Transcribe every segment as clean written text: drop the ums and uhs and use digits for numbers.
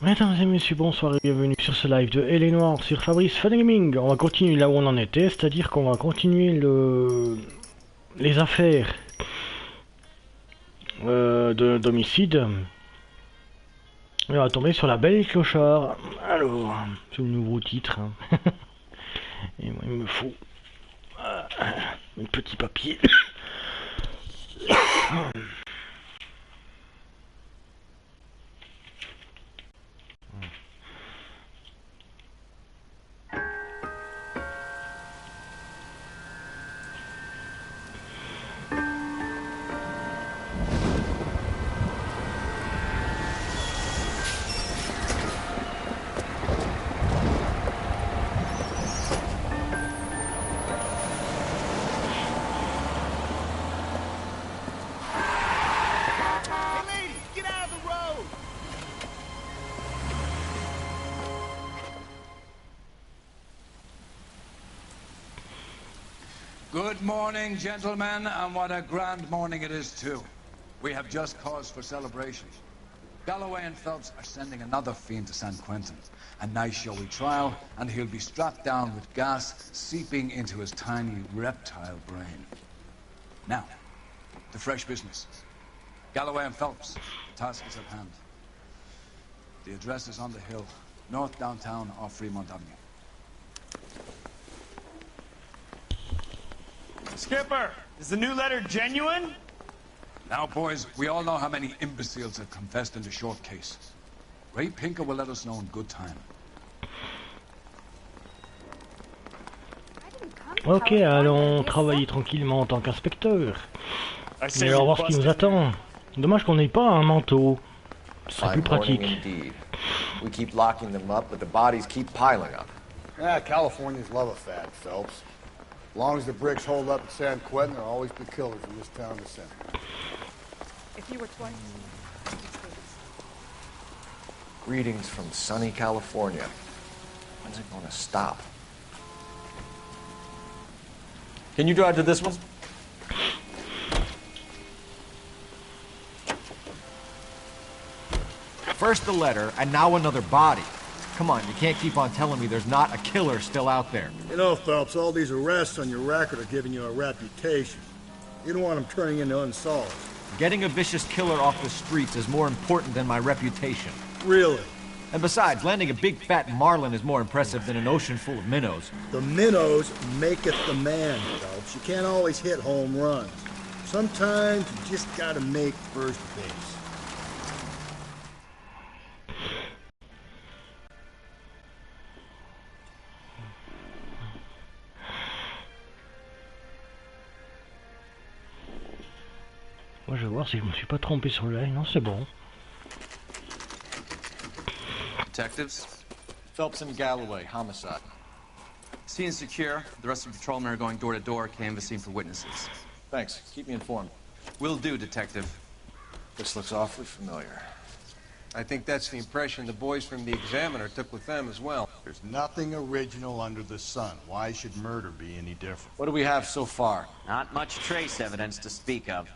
Mesdames et messieurs, bonsoir et bienvenue sur ce live de Noire sur Fabrice Fun&Gaming. On va continuer là où on en était, c'est-à-dire qu'on va continuer les affaires d'homicide. Et on va tomber sur la belle clochard. Alors, c'est le nouveau titre. Hein. Et moi, il me faut un petit papier. Good morning, gentlemen, and what a grand morning it is, too. We have just cause for celebration. Galloway and Phelps are sending another fiend to San Quentin. A nice showy trial, and he'll be strapped down with gas seeping into his tiny reptile brain. Now, to fresh business. Galloway and Phelps, the task is at hand. The address is on the hill, north downtown off Fremont Avenue. Skipper, is the new letter genuine? Now, boys, we all know how many imbeciles have confessed in the short case. Ray Pinker will let us know in good time. Ok, allons travailler tranquillement en tant qu'inspecteur. Et alors voir ce qui nous attend. Dommage qu'on n'ait pas un manteau. Ce serait plus pratique. We keep locking them up, but the bodies keep piling up. Yeah, Californians love a fad, Phelps. As long as the bricks hold up at San Quentin, there'll always be killers in this town to send. If you were 20. Greetings from sunny California. When's it gonna stop? Can you drive to this one? First the letter, and now another body. Come on, you can't keep on telling me there's not a killer still out there. You know, Phelps, all these arrests on your record are giving you a reputation. You don't want them turning into unsolved. Getting a vicious killer off the streets is more important than my reputation. Really? And besides, landing a big fat marlin is more impressive than an ocean full of minnows. The minnows maketh the man, Phelps. You can't always hit home runs. Sometimes you just gotta make first base. Moi je vais voir si je me suis pas trompé sur le live. Non, c'est bon. Detectives? Phelps and Galloway, homicide. Scene secure. The rest of the patrolmen are going door to door, canvassing for witnesses. Thanks. Keep me informed. Will do, Detective. This looks awfully familiar. I think that's the impression the boys from the Examiner took with them as well. There's nothing original under the sun. Why should murder be any different? What do we have so far? Not much trace evidence to speak of.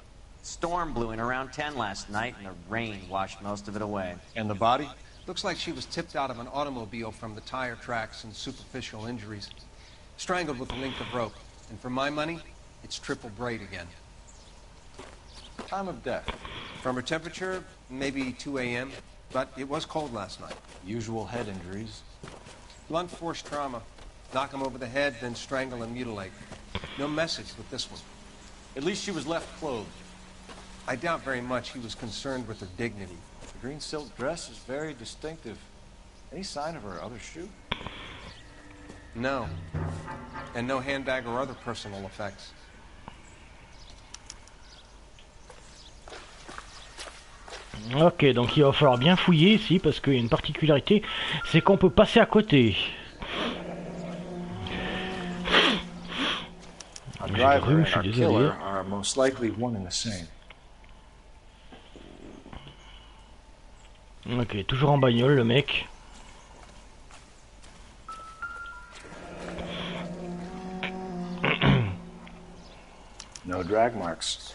Storm blew in around 10 last night, and the rain washed most of it away. And the body? Looks like she was tipped out of an automobile from the tire tracks and superficial injuries. Strangled with a length of rope. And for my money, it's triple braid again. Time of death? From her temperature, maybe 2 a.m., but it was cold last night. Usual head injuries. Blunt force trauma. Knock him over the head, then strangle and mutilate. No message with this one. At least she was left clothed. I doubt very much he was concerned with her dignity. The green silk dress is very distinctive. Any sign of her other shoe? No. And no handbag or other personal effects. Ok, donc il va falloir bien fouiller ici parce qu'il y a une particularité, c'est qu'on peut passer à côté. A driver and our killer are most likely one and the same. Ok, toujours en bagnole le mec. No drag marks.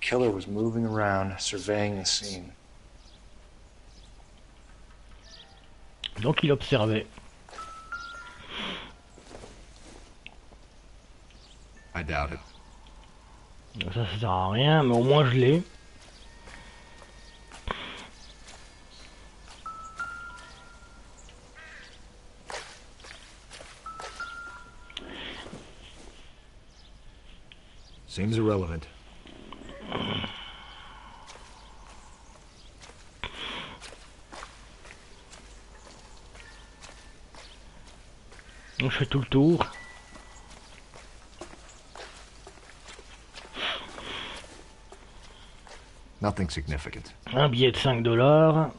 Killer was moving around, surveying the scene. Donc il observait. I doubt it. Donc ça sert à rien, mais au moins je l'ai. Seems irrelevant. Donc je fais tout le tour. Nothing significant. Un billet de 5 $.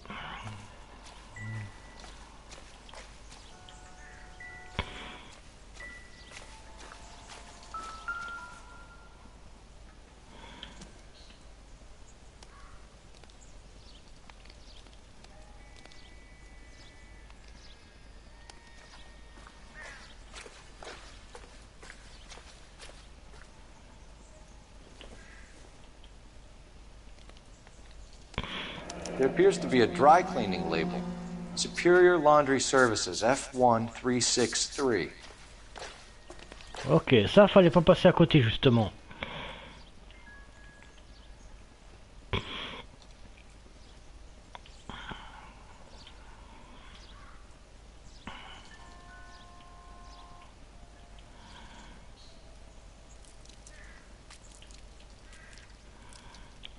There appears to be a dry cleaning label. Superior Laundry Services, F1363. Ok, ça fallait pas passer à côté justement.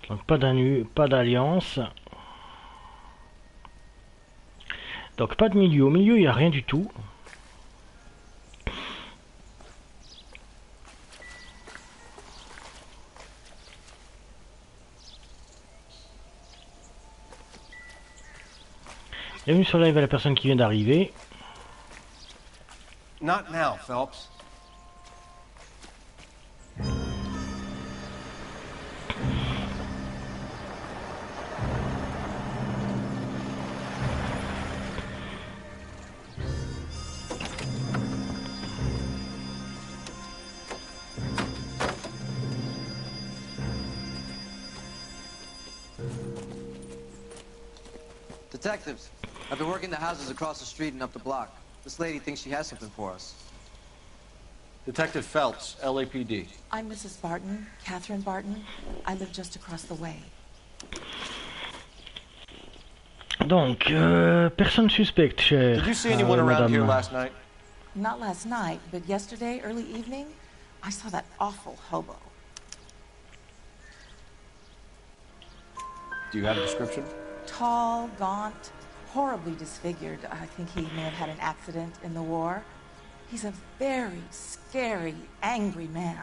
Donc pas d'alliance. Donc pas de milieu. Au milieu il n'y a rien du tout. Bienvenue sur live à la personne qui vient d'arriver. Not now, Phelps. Detectives, I've been working the houses across the street and up the block. This lady thinks she has something for us. Detective Phelps, LAPD. I'm Mrs. Barton, Catherine Barton. I live just across the way. Donc, personne suspecte, cher. Did you see anyone around here last night? Not last night, but yesterday, early evening, I saw that awful hobo. Do you have a description? Tall, gaunt, horribly disfigured. I think he may have had an accident in the war. He's a very scary, angry man.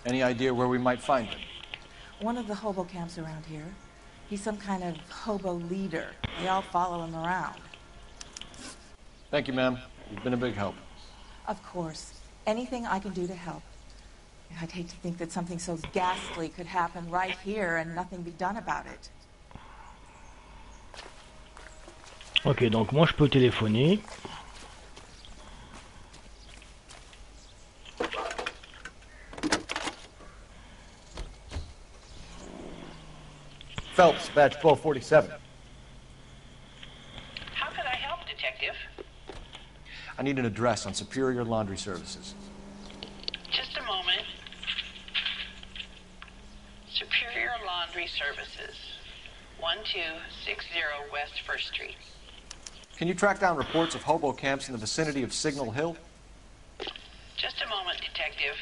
Any idea where we might find him? One of the hobo camps around here. He's some kind of hobo leader. They all follow him around. Thank you, ma'am. You've been a big help. Of course. Anything I can do to help. I'd hate to think that something so ghastly could happen right here and nothing be done about it. Ok, donc moi je peux téléphoner. Phelps, badge 1247. How can I help, Detective? I need an address on Superior Laundry Services. Just a moment. Superior Laundry Services, 1260 West 1st Street. Can you track down reports of hobo camps in the vicinity of Signal Hill? Just a moment, Detective.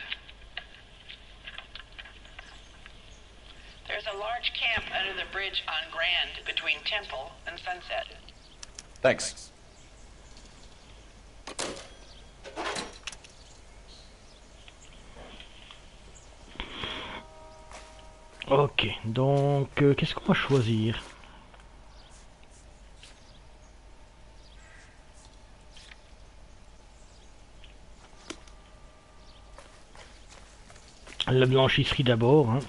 There's a large camp under the bridge on Grand between Temple and Sunset. Thanks. Ok, donc qu'est-ce qu'on va choisir? La blanchisserie d'abord, hein.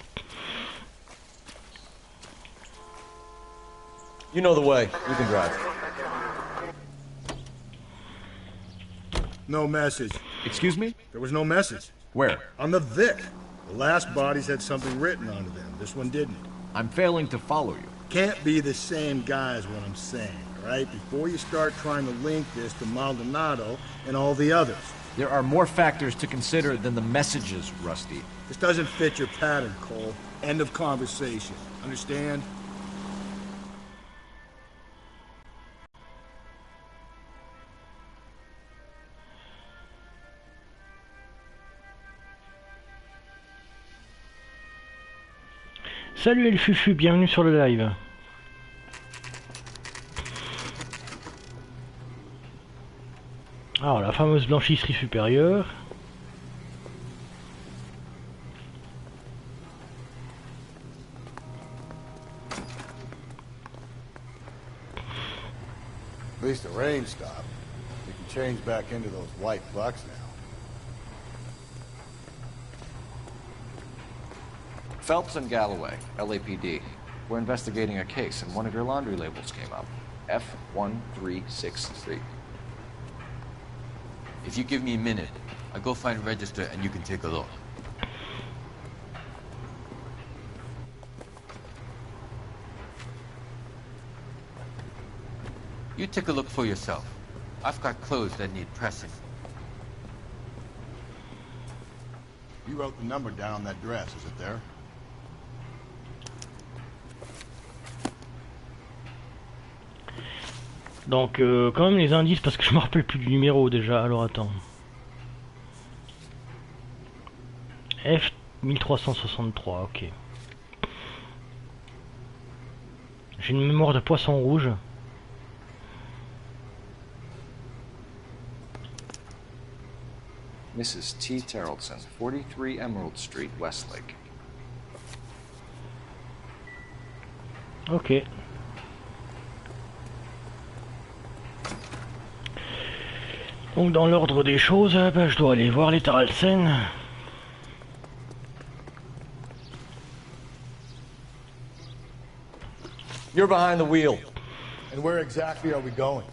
You know the way. You can drive. No message. Excuse me? There was no message. Where? On the Vic. The last bodies had something written onto them. This one didn't. I'm failing to follow you. Can't be the same guy is what I'm saying. all right? Before you start trying to link this to Maldonado and all the others. There are more factors to consider than the messages, Rusty. This doesn't fit your pattern, Cole. End of conversation. Understand? Salut El Fufu, bienvenue sur le live. Alors la fameuse blanchisserie supérieure. At least the rain stopped. We can change back into those white bucks now. Phelps and Galloway, LAPD. We're investigating a case, and one of your laundry labels came up. F1363. If you give me a minute, I'll go find a register and you can take a look. You take a look for yourself. I've got clothes that need pressing. You wrote the number down on that dress, is it there? Donc quand même les indices parce que je me rappelle plus du numéro déjà, alors attends. F 1363, ok. J'ai une mémoire de poisson rouge. Mrs. T. Terrellson, 43 Emerald Street, Westlake. Ok. Donc dans l'ordre des choses, ben, je dois aller voir les Terrellson. You're behind the wheel. And where exactly are we going?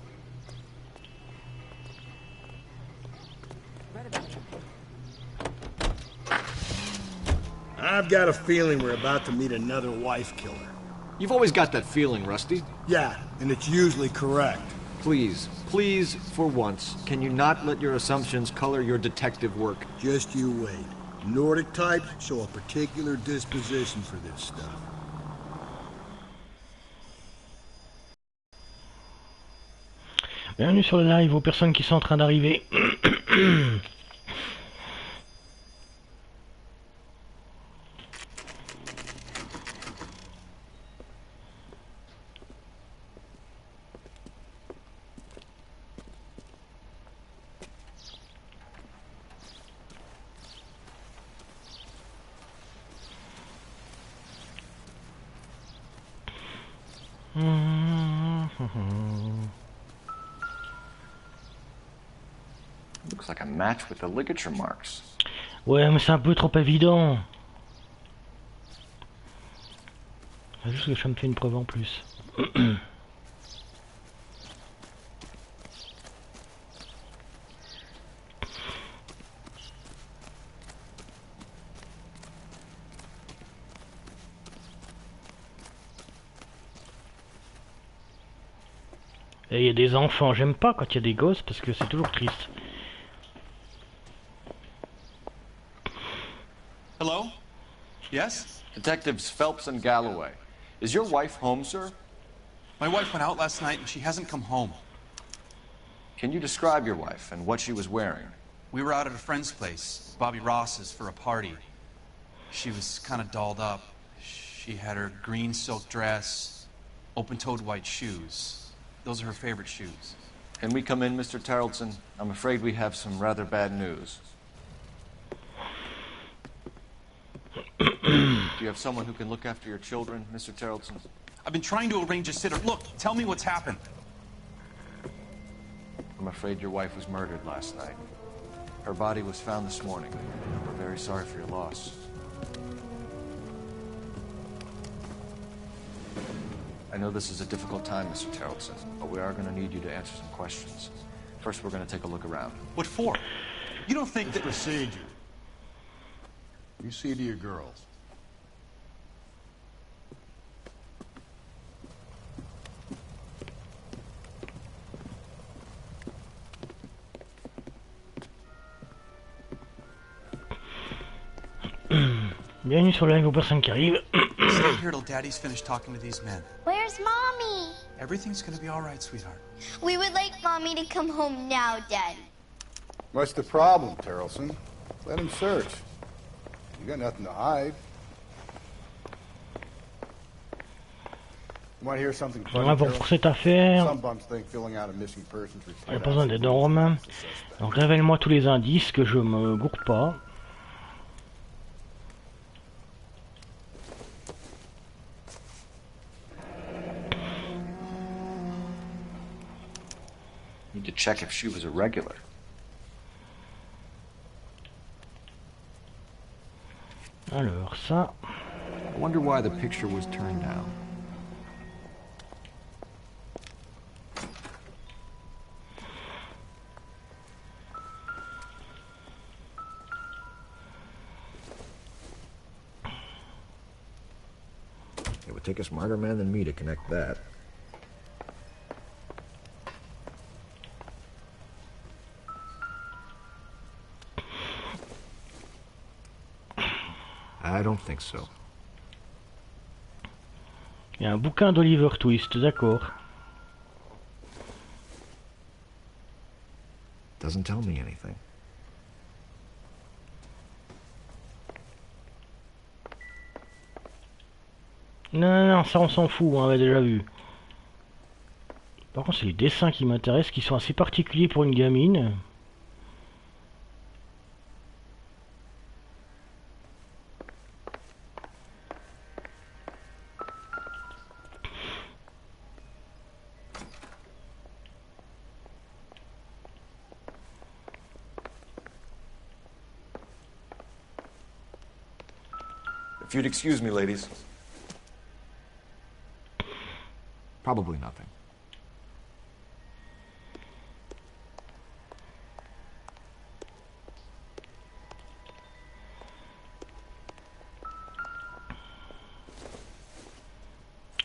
I've got a feeling we're about to meet another wife killer. You've always got that feeling, Rusty. Yeah, and it's usually correct. Please, please, for once, can you not let your assumptions color your detective work? Just you wait. Nordic types show a particular disposition for this stuff. Bienvenue sur le live aux personnes qui sont en train d'arriver. Looks like a match with the ligature marks. Ouais, mais c'est un peu trop évident. C'est juste que ça me fait une preuve en plus. Et il y a des enfants, j'aime pas quand il y a des gosses parce que c'est toujours triste. Hello? Yes? Detectives Phelps and Galloway. Is your wife home, sir? My wife went out last night and she hasn't come home. Can you describe your wife and what she was wearing? We were out at a friend's place, Bobby Ross's, for a party. She was kind of dolled up. She had her green silk dress, open-toed white shoes. Those are her favorite shoes. Can we come in, Mr. Terrellson? I'm afraid we have some rather bad news. Do you have someone who can look after your children, Mr. Terrellson? I've been trying to arrange a sitter. Look, tell me what's happened. I'm afraid your wife was murdered last night. Her body was found this morning. We're very sorry for your loss. I know this is a difficult time, Mr. Terrellson, but we are going to need you to answer some questions. First, we're going to take a look around. What for? You don't think that... Procedure. You see to your girls. Bienvenue sur le live aux personnes qui arrivent. Stay here till Daddy's finished talking to these men. Where's Mommy? Everything's gonna be all right, sweetheart. We would like Mommy to come home now, Daddy. What's the problem, Terrelson? Let him search. You got nothing to hide. You want to hear something On funny, va voir pour cette affaire. Some bums think filling out a missing persons Il n'y a report pas besoin des normes. Donc révèle-moi tous les indices que je me gourre pas. Need to check if she was a regular. Alors ça. I wonder why the picture was turned down. It would take a smarter man than me to connect that. I don't think so. Il y a un bouquin d'Oliver Twist, d'accord. Doesn't tell me anything. Non, ça on s'en fout, on avait déjà vu. Par contre, c'est les dessins qui m'intéressent, qui sont assez particuliers pour une gamine. If you'd excuse me, ladies. Probably nothing.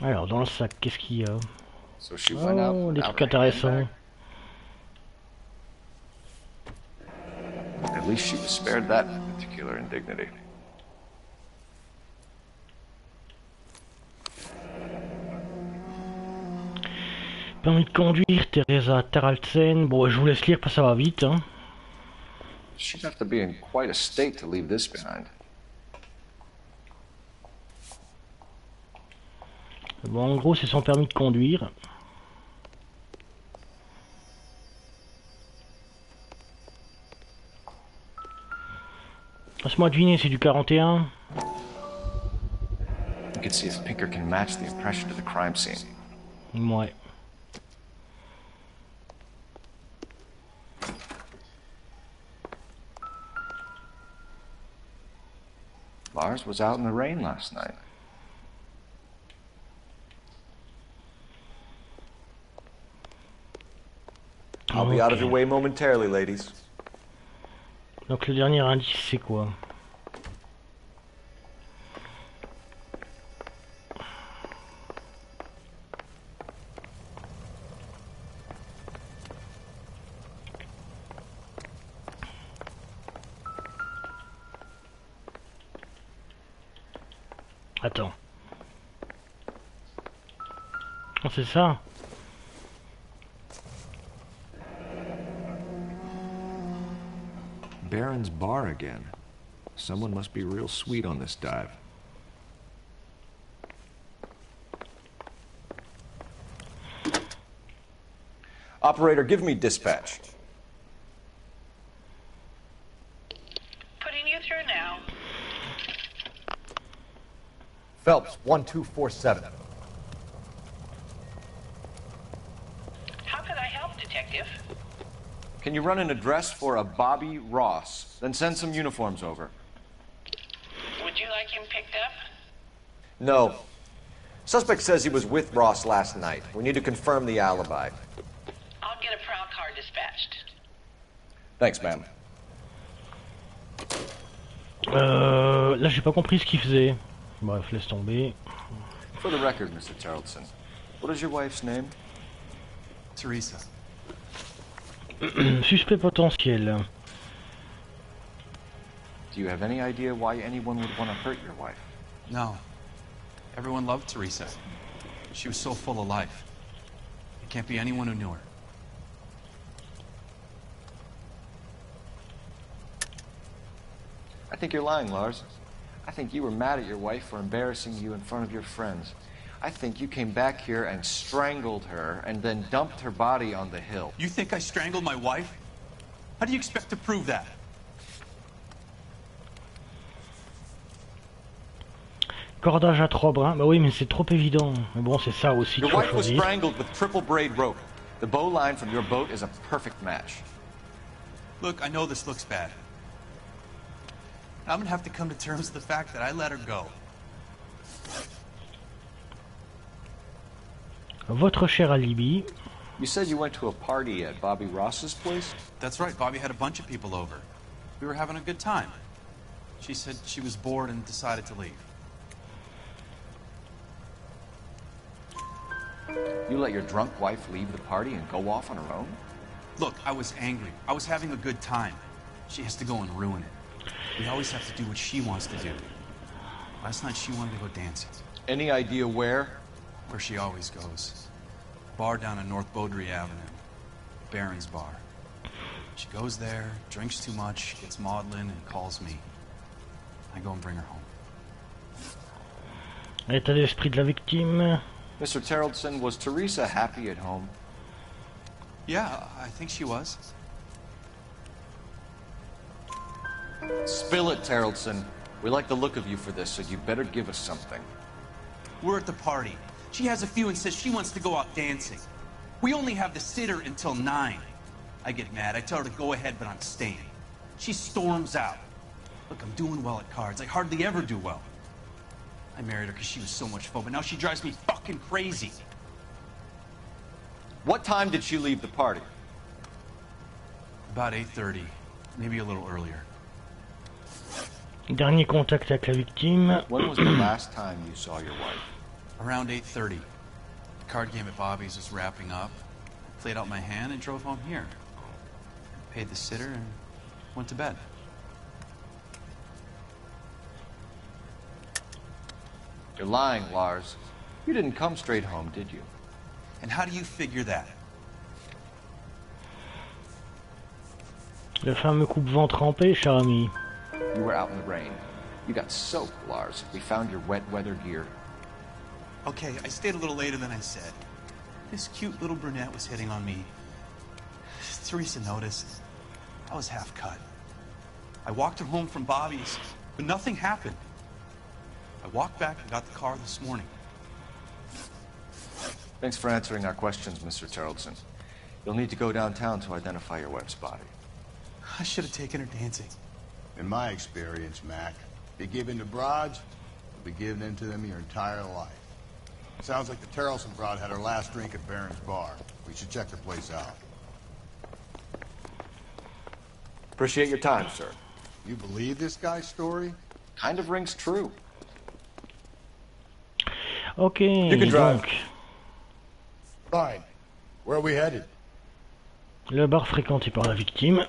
Alors, dans le sac, qu'est-ce qu'il y a? So she went out Oh, des without trucs her intéressants. handbag. At least she was spared that particular indignity. Permis de conduire, Teresa Terralsen. Bon, je vous laisse lire, parce que ça va vite. Hein. She'd have to be in quite a state to leave this behind. Bon, en gros, c'est son permis de conduire. Laisse-moi deviner, c'est du 41. You can see if Pinker can match the impression to the crime scene. Ouais. Lars was out in the rain last night. I'll be out of your way momentarily, ladies. Donc le dernier indice, c'est quoi? Attends. Oh, c'est ça? Baron's bar again. Someone must be real sweet on this dive. Operator, give me dispatch. Putting you through now. Phelps, 1247. How could I help, Detective? Can you run an address for a Bobby Ross? Then send some uniforms over. Would you like him picked up? No. Suspect says he was with Ross last night. We need to confirm the alibi. I'll get a prowl car dispatched. Thanks, ma'am. Là, j'ai pas compris ce qu'il faisait. Bref, laisse tomber. For the record, Mr. Tarleton, what is your wife's name? Teresa. Suspect potentiel. Do you have any idea why anyone would want to hurt your wife? No. Everyone loved Teresa. She was so full of life. It can't be anyone who knew her. I think you're lying, Lars. I think you were mad at your wife for embarrassing you in front of your friends. I think you came back here and strangled her and then dumped her body on the hill. You think I strangled my wife? How do you expect to prove that? Cordage à 3 brins. Bah oui, mais c'est trop évident. Mais bon, c'est ça aussi qu'il Your faut wife was choisir. strangled with triple braid rope. The bow line from your boat is a perfect match. Look, I know this looks bad. I'm gonna have to come to terms with the fact that I let her go. Votre cher alibi. You said you went to a party at Bobby Ross's place? That's right, Bobby had a bunch of people over. We were having a good time. She said she was bored and decided to leave. You let your drunk wife leave the party and go off on her own? Look, I was angry. I was having a good time. She has to go and ruin it. We always have to do what she wants to do. Last night she wanted to go dancing. Any idea where? Where she always goes. Bar down on North Beaudry Avenue. Baron's Bar. She goes there, drinks too much, gets maudlin, and calls me. I go and bring her home. État d'esprit de la victime. Mr. Terrelson, was Teresa happy at home? Yeah, I think she was. Spill it, Terrelson. We like the look of you for this, so you better give us something. We're at the party. She has a few and says she wants to go out dancing. We only have the sitter until 9. I get mad. I tell her to go ahead, but I'm staying. She storms out. Look, I'm doing well at cards. I hardly ever do well. I married her because she was so much fun, but now she drives me fucking crazy. What time did she leave the party? About 8:30, maybe a little earlier. Dernier contact avec la victime. When was the last time you saw your wife? Around 8:30. The card game at Bobby's was wrapping up. I played out my hand and drove home here. Paid the sitter and went to bed. You're lying, Lars. You didn't come straight home, did you? And how do you figure that? Le fameux coupe-vent trempé, cher ami. You were out in the rain. You got soaked, Lars. We found your wet weather gear. Okay, I stayed a little later than I said. This cute little brunette was hitting on me. Teresa noticed. I was half cut. I walked her home from Bobby's, but nothing happened. I walked back and got the car this morning. Thanks for answering our questions, Mr. Terrelson. You'll need to go downtown to identify your wife's body. I should have taken her dancing. In my experience, Mac, you give in to broads, you'll be giving in to them your entire life. Sounds like the Terrelson broad had her last drink at Baron's Bar. We should check the place out. Appreciate your time, sir. You believe this guy's story? Kind of rings true. Ok, You can drive. donc, Fine. Where are we headed? le bar fréquenté par la victime.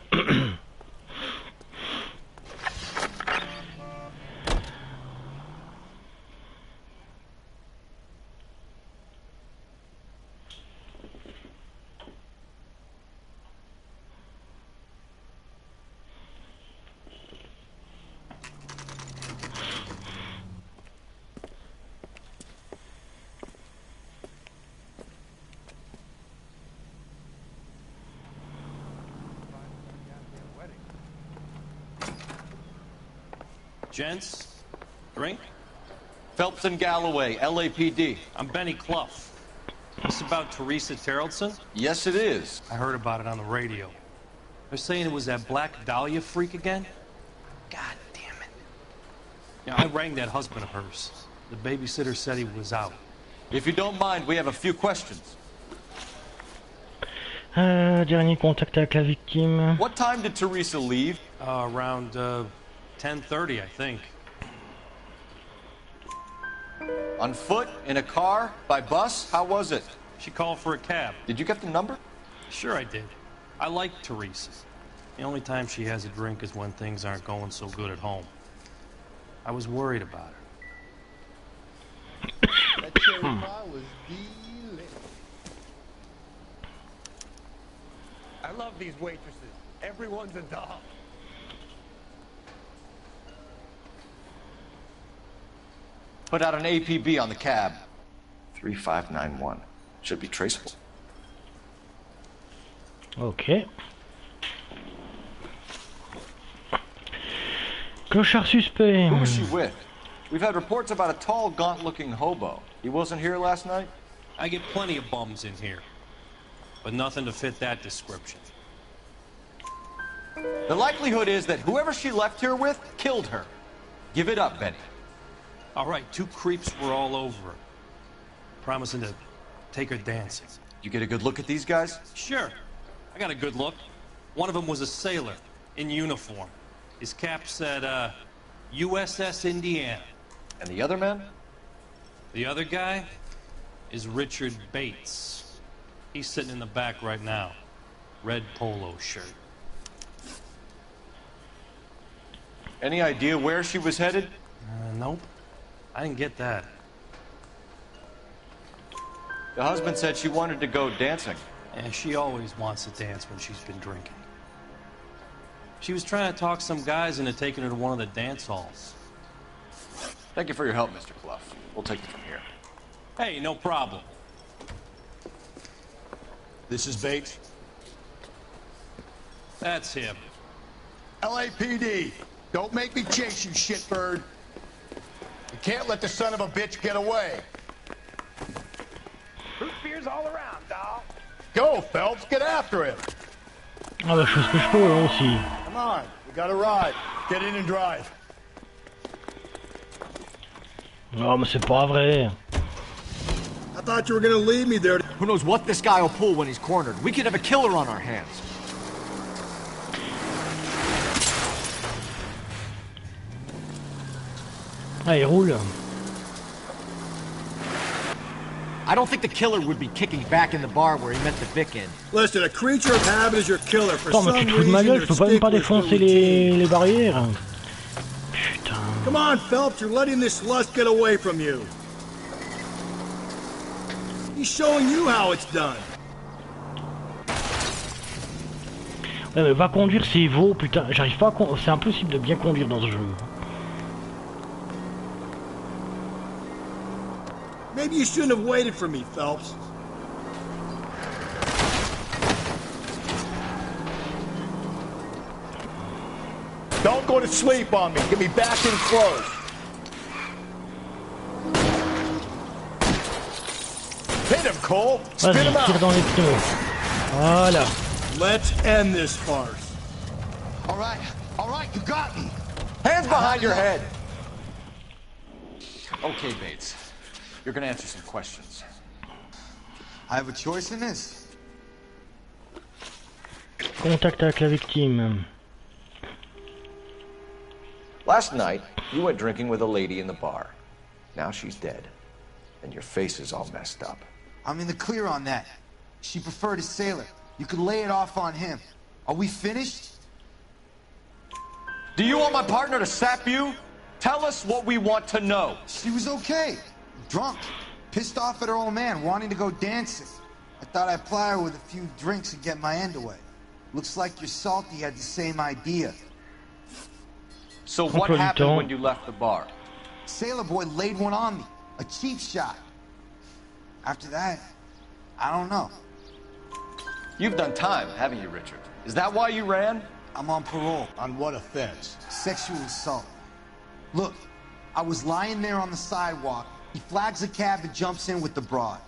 Gents, drink? Phelps and Galloway, LAPD. I'm Benny Clough. This about Teresa Terrelson? Yes, it is. I heard about it on the radio. They're saying it was that Black Dahlia freak again? God damn it. Yeah, I rang that husband of hers. The babysitter said he was out. If you don't mind, we have a few questions. Dernier contact avec la victime. What time did Teresa leave? Around 10:30, I think. On foot? In a car? By bus? How was it? She called for a cab. Did you get the number? Sure I did. I liked Teresa. The only time she has a drink is when things aren't going so good at home. I was worried about her. That cherry pie was delicious. I love these waitresses. Everyone's a doll. Put out an APB on the cab. 3591. Should be traceable. Ok. Clochard suspect. Who was she with? We've had reports about a tall, gaunt-looking hobo. He wasn't here last night? I get plenty of bums in here, but nothing to fit that description. The likelihood is that whoever she left here with killed her. Give it up, Benny. All right, 2 creeps were all over her, promising to take her dancing. You get a good look at these guys? Sure. I got a good look. One of them was a sailor, in uniform. His cap said, USS Indiana. And the other man? The other guy is Richard Bates. He's sitting in the back right now. Red polo shirt. Any idea where she was headed? Nope. I didn't get that. The husband said she wanted to go dancing. And she always wants to dance when she's been drinking. She was trying to talk some guys into taking her to one of the dance halls. Thank you for your help, Mr. Clough. We'll take it from here. Hey, no problem. This is Bates. That's him. LAPD, don't make me chase you, shitbird. You can't let the son of a bitch get away. Root beers all around, doll. Go, Phelps, get after him. Ah bah je fais ce que je peux là aussi. Come on, we got a ride. Get in and drive. Oh mais c'est pas vrai. I thought you were gonna leave me there. Who knows what this guy will pull when he's cornered? We could have a killer on our hands. Ah il roule. I don't think the killer would be kicking back in the bar where he met the Vic in. Listen, a creature of habit is your killer. For Attends mais tu te fous de ma gueule, je peux pas même pas défoncer les barrières. Putain. Come on, Phelps, you're letting this lust get away from you. He's showing you how it's done. Ouais mais va conduire c'est veaux, putain, j'arrive pas à c'est impossible de bien conduire dans ce jeu. Maybe you shouldn't have waited for me, Phelps. Don't go to sleep on me. Get me back in close. Hit him, Cole. Spin him Vas-y, tire dans out. les pneus. Voilà. Let's end this farce. All right, you got me. Hands behind your head. Okay, Bates. You're gonna answer some questions. I have a choice in this. Contact avec la victime. Last night, you went drinking with a lady in the bar. Now she's dead. And your face is all messed up. I'm in the clear on that. She preferred a sailor. You could lay it off on him. Are we finished? Do you want my partner to sap you? Tell us what we want to know. She was okay. Drunk. Pissed off at her old man, wanting to go dancing. I thought I'd ply her with a few drinks and get my end away. Looks like your salty had the same idea. So what happened when you left the bar? Sailor boy laid one on me. A cheap shot. After that, I don't know. You've done time, haven't you, Richard? Is that why you ran? I'm on parole. On what offense? Sexual assault. Look, I was lying there on the sidewalk. He flags a cab and jumps in with the broad.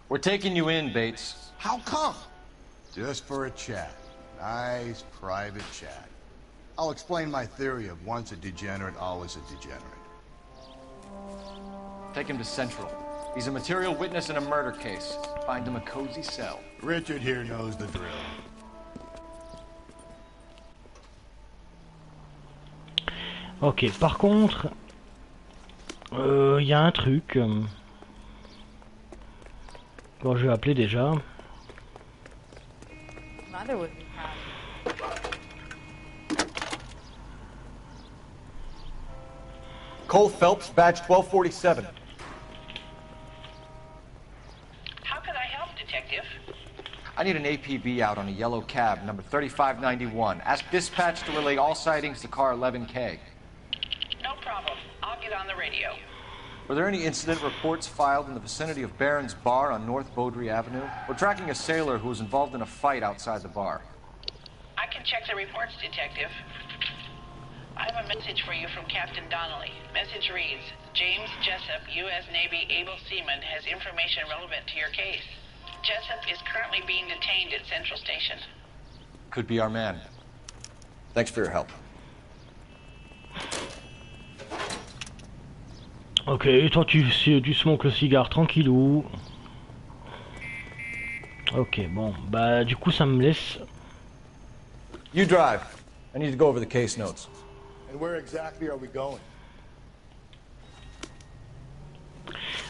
We're taking you in, Bates. How come? Just for a chat. Nice private chat. I'll explain my theory of once a degenerate, always a degenerate. Take him to Central. He's a material witness in a murder case. Find him a cozy cell. Richard here knows the drill. Ok, par contre, y a un truc. Bon, je vais appeler déjà. Mother would be proud. Cole Phelps, badge 1247. How can I help, Detective? I need an APB out on a yellow cab, number 3591. Ask dispatch to relay all sightings to car 11K. No problem. I'll get on the radio. Were there any incident reports filed in the vicinity of Barron's Bar on North Beaudry Avenue? We're tracking a sailor who was involved in a fight outside the bar. I can check the reports, Detective. I have a message for you from Captain Donnelly. Message reads, James Jessup, U.S. Navy able seaman, has information relevant to your case. Jessup is currently being detained at Central Station. Could be our man. Thanks for your help. Ok, toi tu smokes le cigare tranquillou. Ok, bon, bah du coup ça me laisse... You drive. I need to go over the case notes. And where exactly are we going?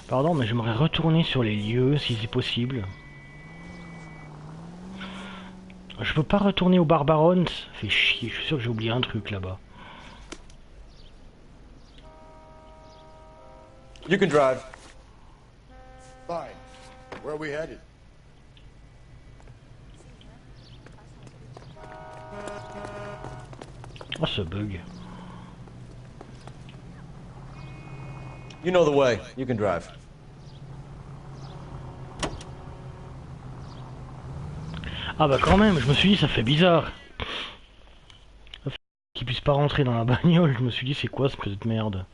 Pardon, mais j'aimerais retourner sur les lieux si c'est possible. Je peux pas retourner au Barbarons. Ça fait chier, je suis sûr que j'ai oublié un truc là-bas. You can drive. Fine. Where are we headed? Oh, ce bug. You know the way. You can drive. Ah bah quand même, je me suis dit ça fait bizarre. Qu'il puisse pas rentrer dans la bagnole, je me suis dit c'est quoi ce petite merde.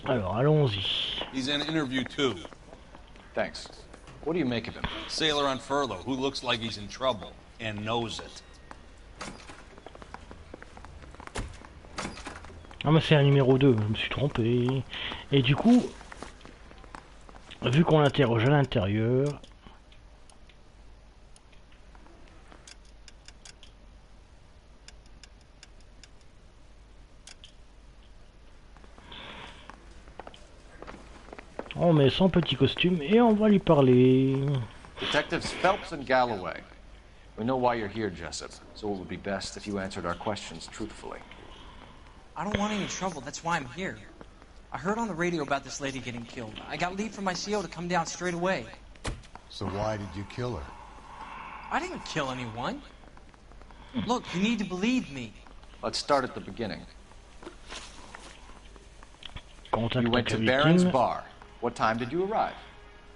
Alors, allons-y. He's in interview 2. Thanks. What do you make of him? Sailor on furlough who looks like he's in trouble and knows it. Ah mais c'est un numéro 2, je me suis trompé. Et du coup, vu qu'on l'interroge à l'intérieur... On met son petit costume et on va lui parler. Detectives Phelps and Galloway. We know why you're here, Jessup, so it would be best if you answered our questions truthfully. I don't want any trouble, that's why I'm here. I heard on the radio about this lady getting killed. I got leave from my CO to come down straight away. So why did you kill her? I didn't kill anyone. Look, you need to believe me. Let's start at the beginning. Contact You went to avec Barron's victime. Bar. What time did you arrive?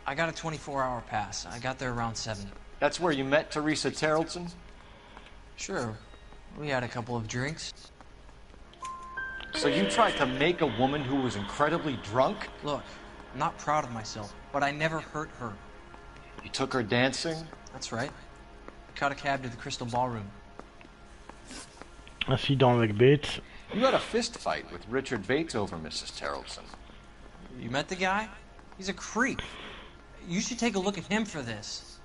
I got a 24-hour pass. I got there around 7. That's where you met Teresa Terrelson? Sure. We had a couple of drinks. So you tried to make a woman who was incredibly drunk? Look, I'm not proud of myself, but I never hurt her. You took her dancing? That's right. I caught a cab to the Crystal Ballroom. Incident avec Bates. You had a fist fight with Richard Bates over Mrs. Terrelson. You met the guy? He's a creep. You should take a look at him for this.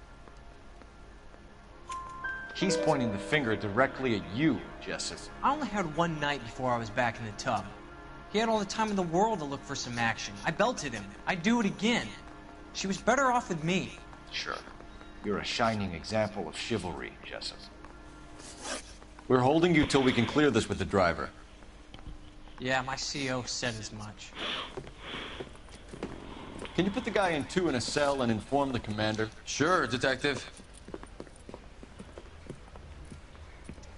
He's pointing the finger directly at you, Jessup. I only had one night before I was back in the tub. He had all the time in the world to look for some action. I belted him. I'd do it again. She was better off with me. Sure. You're a shining example of chivalry, Jessup. We're holding you till we can clear this with the driver. Yeah, my CO said as much. Can you put the guy in 2 in a cell and inform the commander? Sure, Detective.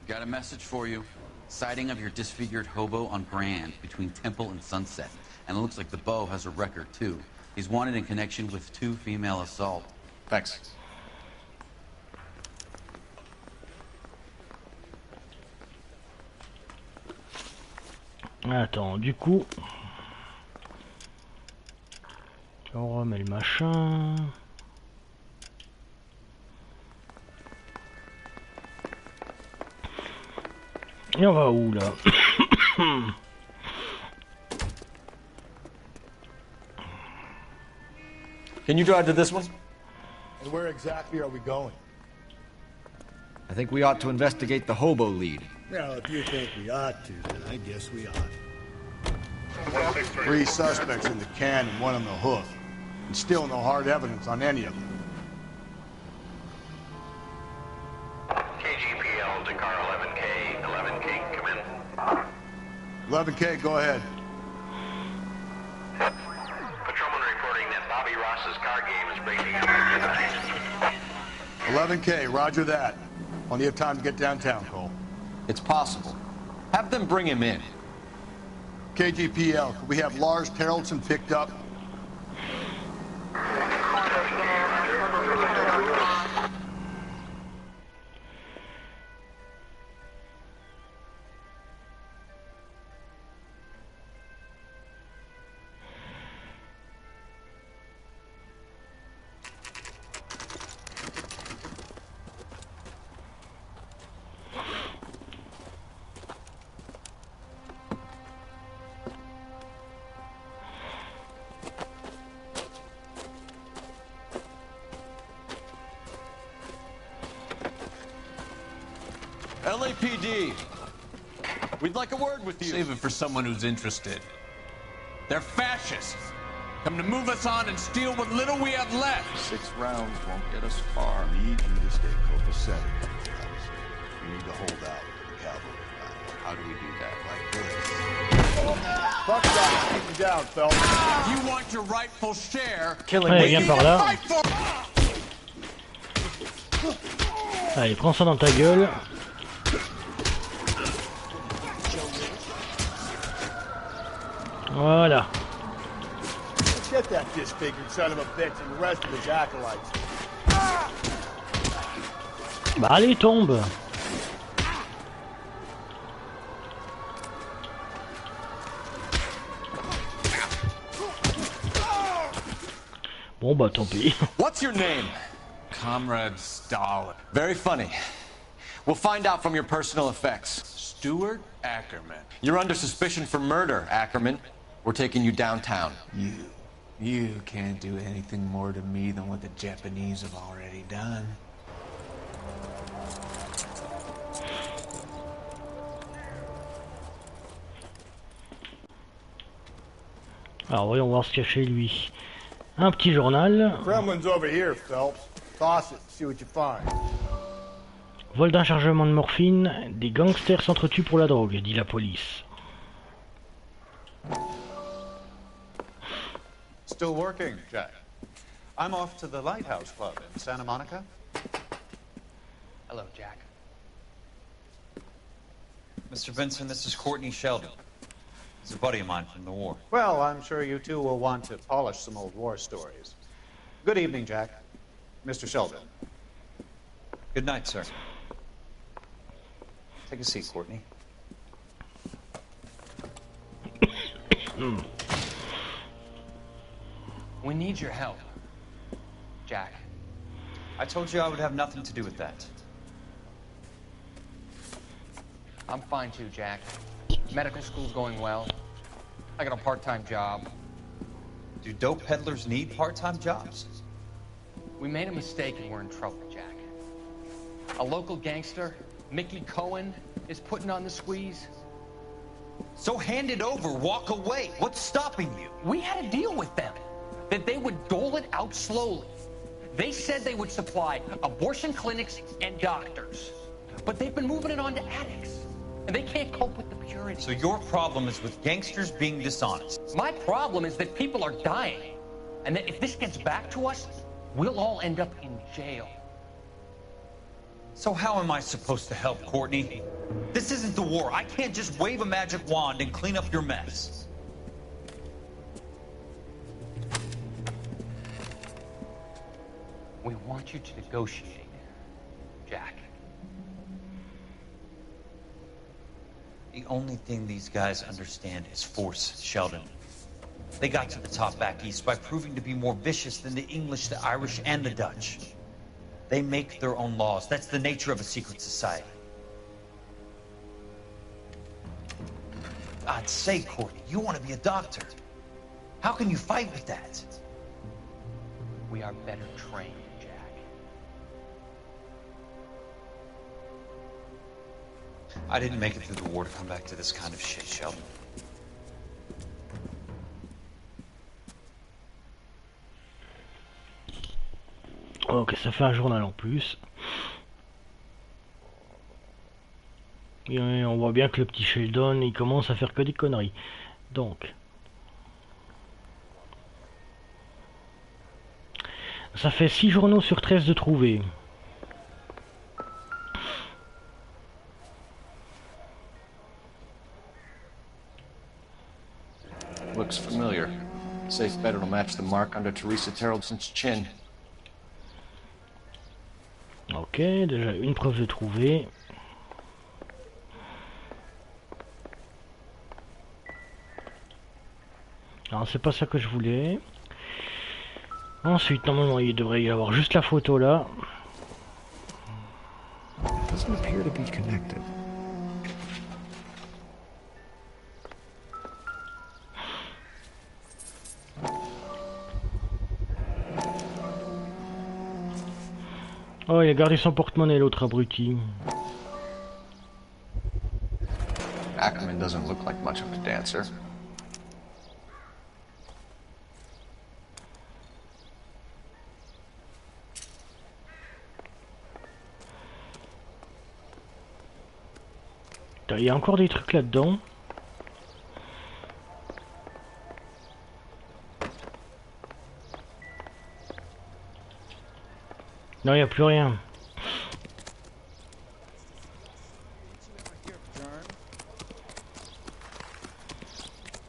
Got a message for you. Sighting of your disfigured hobo on Grand between Temple and Sunset. And it looks like the Beau has a record, too. He's wanted in connection with 2 female assault. Thanks. Attends, du coup... On remet le machin... Et on va où là? Can you drive to this one? And where exactly are we going? I think we ought to investigate the hobo lead. Well, if you think we ought to, then I guess we ought. 3 suspects in the can and 1 on the hook. And still no hard evidence on any of them. KGPL to car 11K. 11K, come in. 11K, go ahead. Patrolman reporting that Bobby Ross's car game is breaking up tonight. 11K, roger that. Only have time to get downtown, Cole. It's possible. Have them bring him in. KGPL, could we have Lars Terrelson picked up? LAPD, we'd like a word with you. Save it for someone who's interested. They're fascists. Come to move us on and steal what little we have left. 6 rounds won't get us far. I need you to stay copacetic. You need to hold out to the cavalry. How do we do that? Like this. Fuck that. Keep him down, fella. If you want your rightful share, Allez, viens par là. Allez, prends ça dans ta gueule. Voilà. Get that disfigured son of a bitch and the rest of his acolytes. Bah allez, tombe. Bon bah tant pis. What's your name? Comrade Stalin. Very funny. We'll find out from your personal effects. Stuart Ackerman. You're under suspicion for murder, Ackerman. We're taking you downtown. You can't do anything more to me than what the Japanese have already done. Alors voyons voir ce qu'il y a chez lui. Un petit journal. Kremlin's over here, Phelps. Toss it, see what you find. Vol d'un chargement de morphine. Des gangsters s'entretuent pour la drogue, dit la police. Still working, Jack. I'm off to the Lighthouse Club in Santa Monica. Hello, Jack. Mr. Vincent, this is Courtney Sheldon. He's a buddy of mine from the war. Well, I'm sure you two will want to polish some old war stories. Good evening, Jack. Mr. Sheldon. Good night, sir. Take a seat, Courtney. We need your help, Jack. I told you I would have nothing to do with that. I'm fine too, Jack. Medical school's going well. I got a part-time job. Do dope peddlers need part-time jobs? We made a mistake and we're in trouble, Jack. A local gangster, Mickey Cohen, is putting on the squeeze. So hand it over, walk away. What's stopping you? We had a deal with them, that they would dole it out slowly. They said they would supply abortion clinics and doctors, but they've been moving it on to addicts, and they can't cope with the purity. So your problem is with gangsters being dishonest. My problem is that people are dying, and that if this gets back to us, we'll all end up in jail. So how am I supposed to help, Courtney? This isn't the war. I can't just wave a magic wand and clean up your mess. We want you to negotiate, Jack. The only thing these guys understand is force, Sheldon. They got to the top back east by proving to be more vicious than the English, the Irish, and the Dutch. They make their own laws. That's the nature of a secret society. God's sake, Courtney, you want to be a doctor. How can you fight with that? We are better trained, Jack. I didn't make it through the war to come back to this kind of shit, Sheldon. Ok, ça fait un journal en plus. Et on voit bien que le petit Sheldon, il commence à faire que des conneries. Donc... ça fait 6 journaux sur 13 de trouver. Looks familiar. Safe bet it'll match the mark under Teresa Terrelson's chin. Ok, déjà une preuve de trouver. Alors c'est pas ça que je voulais. Ensuite, normalement, il devrait y avoir juste la photo là. Doesn't appear to be connected. Oh, il a gardé son porte-monnaie, l'autre abruti. Ackerman doesn't look like much of a dancer. Il y a encore des trucs là-dedans. Non, il n'y a plus rien.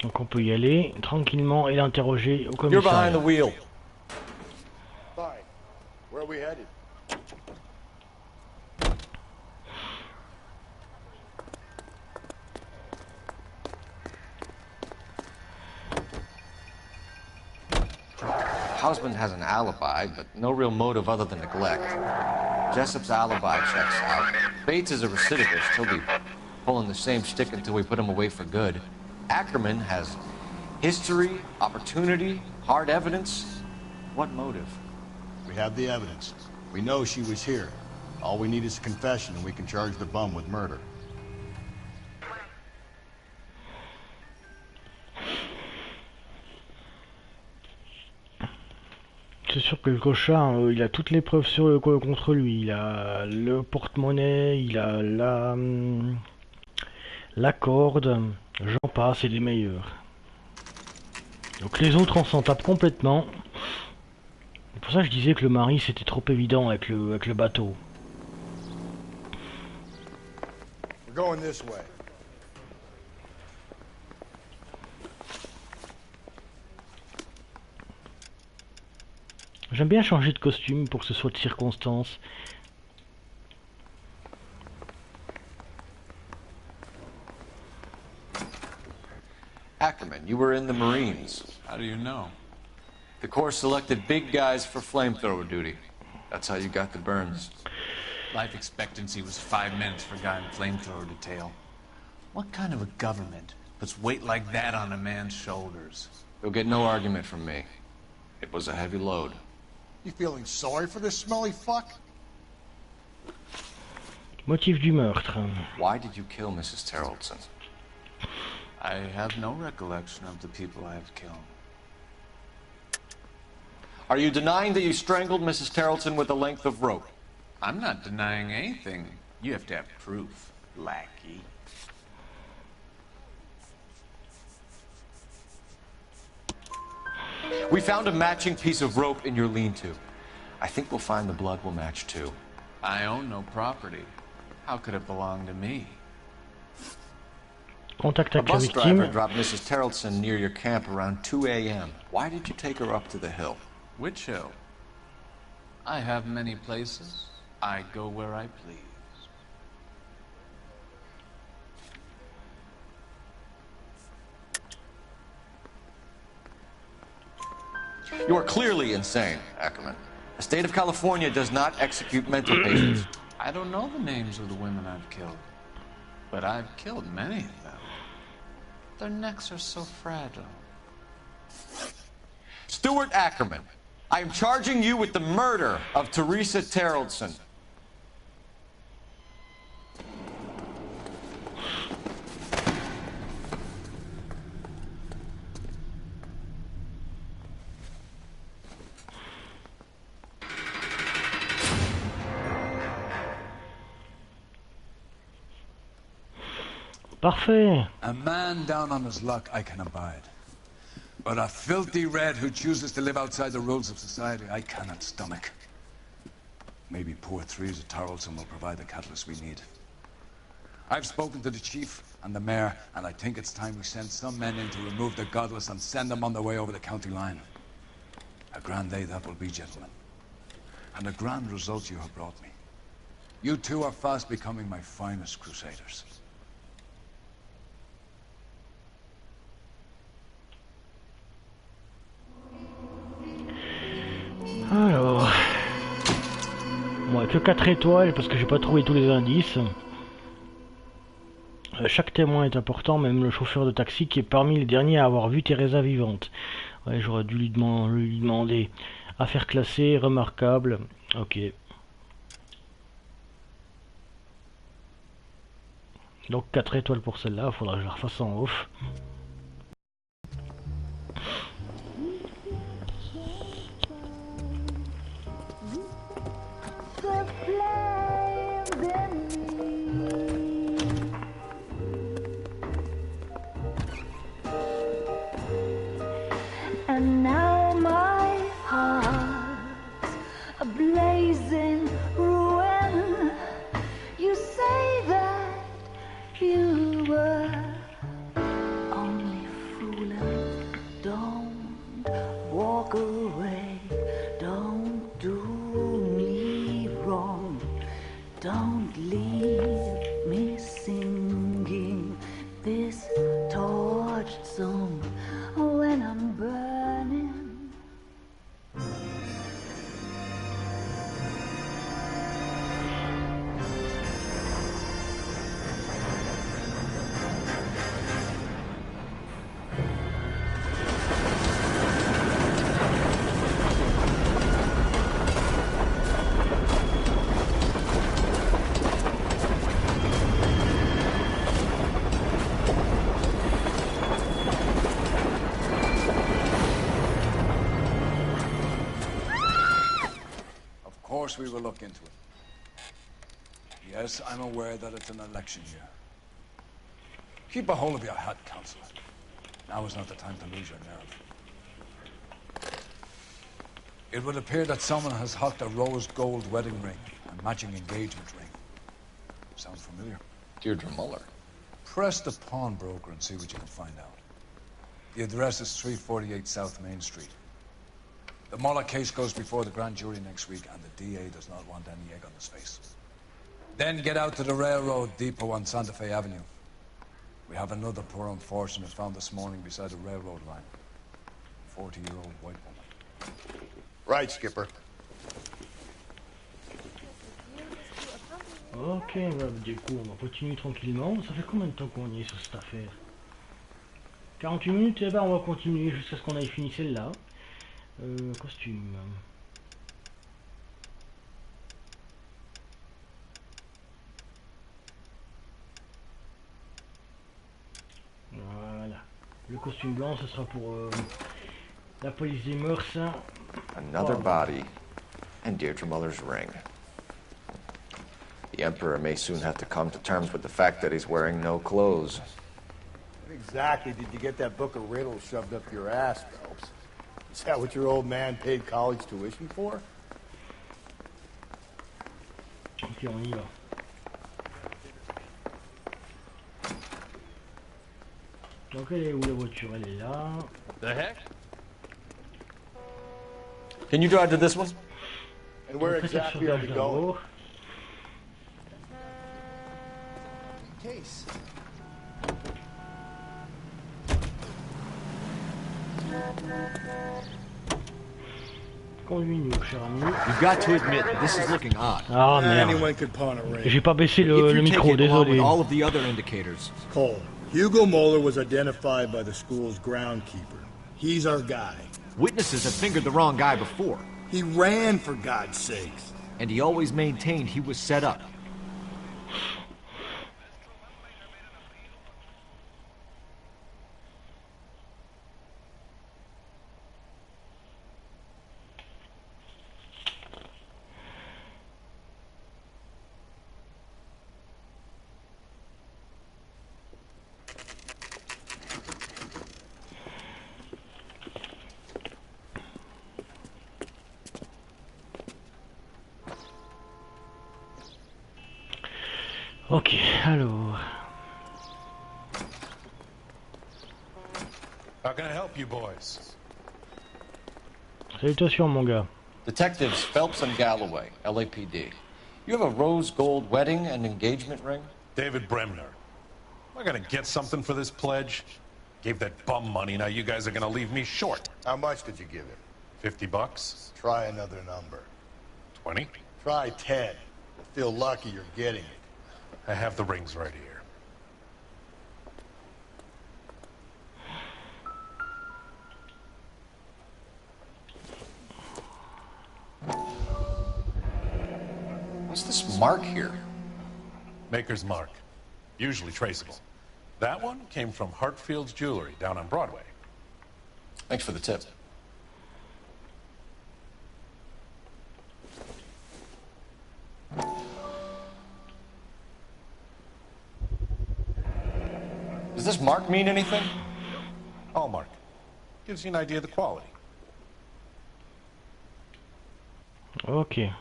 Donc on peut y aller tranquillement et l'interroger au commissariat. You're behind the wheel. Fine. Where are we headed? Husband has an alibi, but no real motive other than neglect. Jessup's alibi checks out. Bates is a recidivist. He'll be pulling the same shtick until we put him away for good. Ackerman has history, opportunity, hard evidence. What motive? We have the evidence. We know she was here. All we need is a confession and we can charge the bum with murder. C'est sûr que le cochard, il a toutes les preuves contre lui. Il a le porte-monnaie, il a la corde, j'en passe, et des meilleurs. Donc les autres, on s'en tape complètement. C'est pour ça que je disais que le mari, c'était trop évident avec le bateau. We're going this way. J'aime bien changer de costume pour que ce soit de circonstance. Ackerman, you were in the Marines. How do you know? The Corps selected big guys for flamethrower duty. That's how you got the burns. Life expectancy was 5 minutes for a guy in flamethrower detail. What kind of a government puts weight like that on a man's shoulders? You'll get no argument from me. It was a heavy load. You feeling sorry for this smelly fuck? Motif du meurtre. Why did you kill Mrs. Terrelson? I have no recollection of the people I have killed. Are you denying that you strangled Mrs. Terrelson with a length of rope? I'm not denying anything. You have to have proof, lackey. We found a matching piece of rope in your lean-to. I think we'll find the blood will match too. I own no property. How could it belong to me? Contact A avec la bus driver victime. dropped Mrs. Terrelson near your camp around 2 a.m. Why did you take her up to the hill? Which hill? I have many places. I go where I please. You are clearly insane, Ackerman. The state of California does not execute mental patients. I don't know the names of the women I've killed, but I've killed many of them. Their necks are so fragile. Stuart Ackerman, I am charging you with the murder of Teresa Terrellson. Parfait. A man down on his luck I can abide. But a filthy red who chooses to live outside the rules of society, I cannot stomach. Maybe poor Teresa Terrellson will provide the catalyst we need. I've spoken to the chief and the mayor, and I think it's time we send some men in to remove the godless and send them on their way over the county line. A grand day that will be, gentlemen. And a grand result you have brought me. You two are fast becoming my finest crusaders. Alors, moi que 4 étoiles parce que j'ai pas trouvé tous les indices. Chaque témoin est important, même le chauffeur de taxi qui est parmi les derniers à avoir vu Teresa vivante. Ouais, j'aurais dû lui demander. Affaire classée, remarquable. Ok. Donc 4 étoiles pour celle-là, faudra que je la refasse en off. And now my heart's a blazing ruin. You say that you were only fooling. Don't walk away. Don't do me wrong. Don't leave me singing this torched song when I'm burning. We will look into it. Yes, I'm aware that it's an election year. Keep a hold of your hat, Counselor. Now is not the time to lose your nerve. It would appear that someone has hocked a rose gold wedding ring and matching engagement ring. Sound familiar? Deirdre Muller. Press the pawnbroker and see what you can find out. The address is 348 South Main Street. The Muller case goes before the grand jury next week, and the DA does not want any egg on his face. Then get out to the railroad depot on Santa Fe Avenue. We have another poor unfortunate found this morning beside the railroad line. 40-year-old white woman. Right, Skipper. Ok, du coup on va continuer tranquillement. Ça fait combien de temps qu'on y est sur cette affaire? 48 minutes, eh ben on va continuer jusqu'à ce qu'on aille fini celle-là. Costume. Voilà. Le costume blanc, ce sera pour la police des mœurs. Another body and Deirdre Muller's ring. The Emperor may soon have to come to terms with the fact that he's wearing no clothes. What exactly did you get that book of riddles shoved up your ass, Phelps? Is that what your old man paid college tuition for? Ok, on y va. Donc elle est où la voiture? Elle est là. The heck? Can you drive to this one? And where exactly are we going? Case. Conduis-nous, cher ami. You've got to admit, this is looking odd. Ah merde. J'ai pas baissé le micro, désolé. All of the other indicators. Cole, Hugo Moeller was identified by the school's groundkeeper. He's our guy. Witnesses have fingered the wrong guy before. He ran, for God's sakes. And he always maintained he was set up. Ok, alors... How can I help you boys? Salutations, mon gars. Detectives Phelps and Galloway, LAPD. You have a rose gold wedding and engagement ring? David Bremner. Am I gonna get something for this pledge? Gave that bum money, now you guys are gonna leave me short. How much did you give him? $50? Try another number. 20? Try 10. You'll feel lucky you're getting it. I have the rings right here. What's this mark here? Maker's mark. Usually traceable. That one came from Hartfield's Jewelry down on Broadway. Thanks for the tip. Does this mark mean anything? Hallmark. Gives you an idea of the quality. Ok.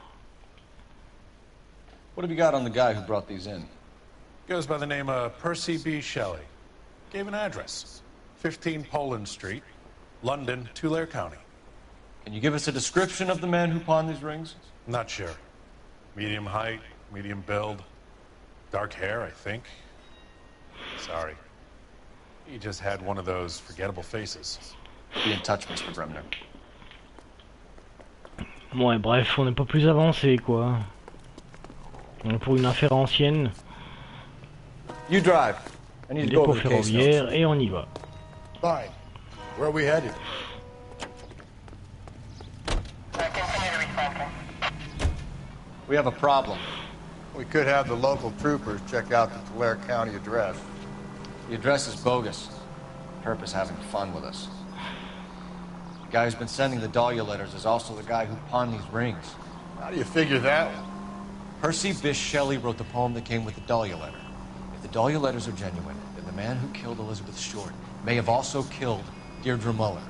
What have you got on the guy who brought these in? Goes by the name of Percy B. Shelley. Gave an address. 15 Poland Street, London, Tulare County. Can you give us a description of the man who pawned these rings? Not sure. Medium height, medium build. Dark hair, I think. Sorry. He just had one of those forgettable faces. Be in touch, Mr. Bremner. Ouais, bref, on n'est pas plus avancé, quoi. Pour une affaire ancienne. You drive. I need to go Dépôt over the case ferroviaire notes. et on y va. Fine. Where are we headed? We have a problem. We could have the local troopers check out the Tulare County address. The address is bogus. Perp is having fun with us. The guy who's been sending the Dahlia letters is also the guy who pawned these rings. How do you figure that one? Percy Bysshe Shelley wrote the poem that came with the Dahlia letter. If the Dahlia letters are genuine, then the man who killed Elizabeth Short may have also killed Deirdre Muller.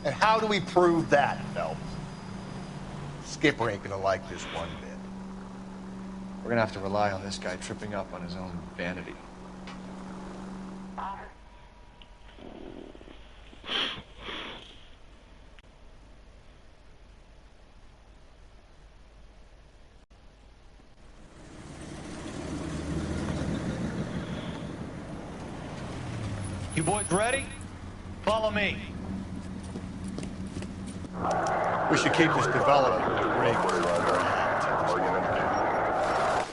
And how do we prove that, Phelps? Skipper ain't gonna like this one bit. We're gonna have to rely on this guy tripping up on his own vanity. You boys ready? Follow me. We should keep this development with the ring.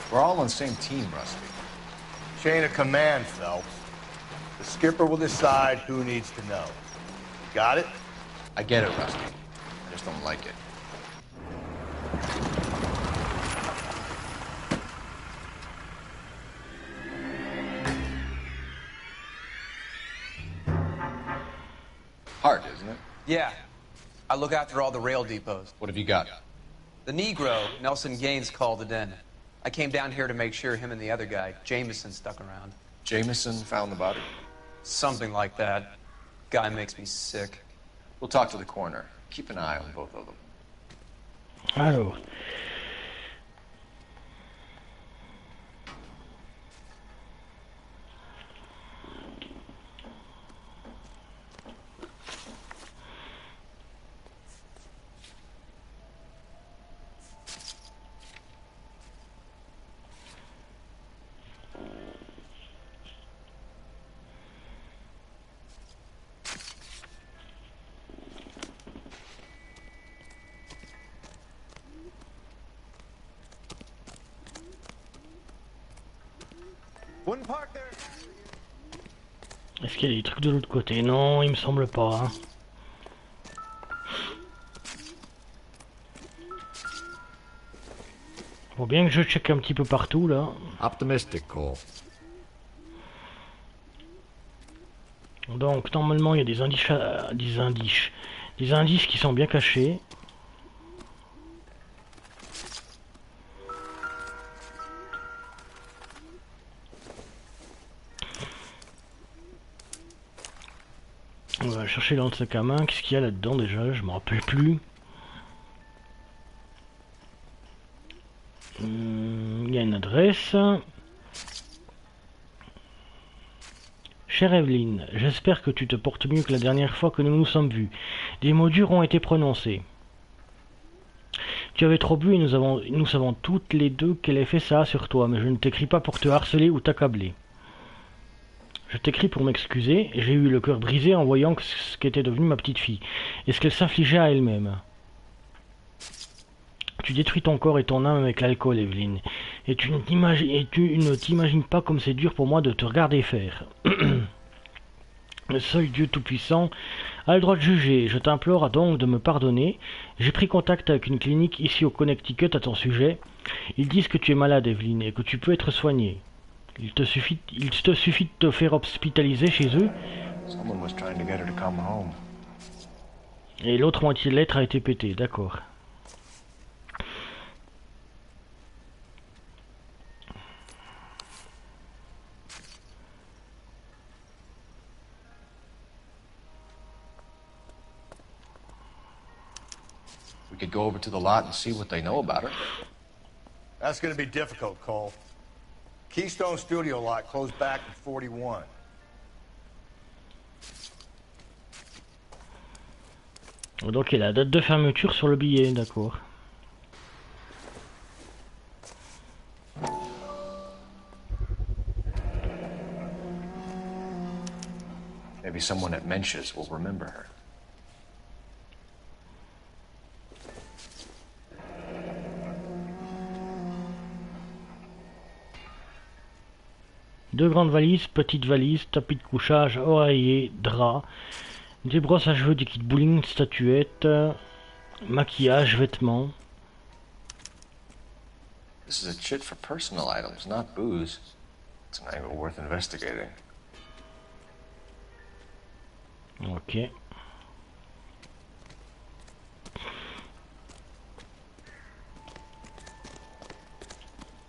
We're all on the same team, Rusty. Chain of command, Phelps. The skipper will decide who needs to know. Got it? I get it, Rusty. I just don't like it. Hard, isn't it? Yeah. I look after all the rail depots. What have you got? The Negro, Nelson Gaines, called it in. I came down here to make sure him and the other guy, Jameson, stuck around. Jameson found the body? Something like that. Guy makes me sick. We'll talk to the coroner. Keep an eye on both of them. Alors. Wouldn't park there. Est-ce qu'il y a des trucs de l'autre côté? Non, il me semble pas. Hein. Faut bien que je check un petit peu partout là. Optimistic, Cole. Donc normalement il y a des indices qui sont bien cachés. On va chercher dans le sac à main. Qu'est-ce qu'il y a là-dedans déjà? Je me rappelle plus. Il y a une adresse. Chère Evelyne, j'espère que tu te portes mieux que la dernière fois que nous nous sommes vus. Des mots durs ont été prononcés. Tu avais trop bu et nous savons toutes les deux quel effet ça a sur toi, mais je ne t'écris pas pour te harceler ou t'accabler. Je t'écris pour m'excuser, j'ai eu le cœur brisé en voyant ce qu'était devenue ma petite fille, et ce qu'elle s'infligeait à elle-même. Tu détruis ton corps et ton âme avec l'alcool, Evelyne, et tu ne t'imagines pas comme c'est dur pour moi de te regarder faire. Le seul Dieu Tout-Puissant a le droit de juger, je t'implore donc de me pardonner. J'ai pris contact avec une clinique ici au Connecticut à ton sujet. Ils disent que tu es malade, Evelyne, et que tu peux être soignée. Il te suffit de te faire hospitaliser chez eux. Et l'autre moitié de lettre a été pétée, d'accord. We could go over to the lot and see what they know about her. That's gonna be difficult, Cole. Keystone Studio lot closed back in 41. Donc il y a la date de fermeture sur le billet, d'accord. Maybe someone at Mensch's will remember her. Deux grandes valises, petites valises, tapis de couchage, oreiller, drap, des brosses à cheveux, des kits bowling, statuettes, maquillage, vêtements. This is a chit for personal items, not booze. It's an angle worth investigating. Ok.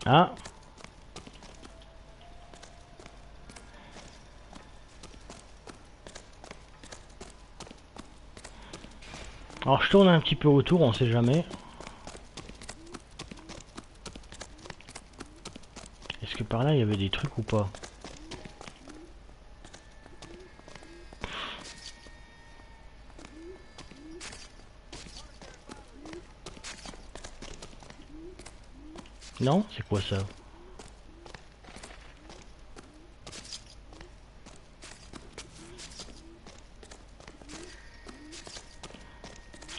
Ah. Alors je tourne un petit peu autour, on sait jamais. Est-ce que par là il y avait des trucs ou pas? Non? C'est quoi ça?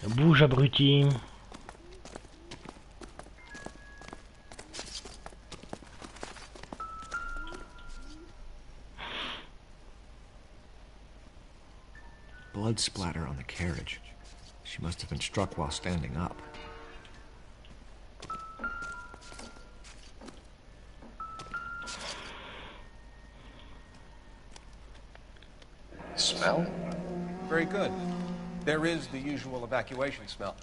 Bouge abruti. Blood splatter on the carriage. She must have been struck while standing up. Smell? Very good. There is the usual evacuation smell,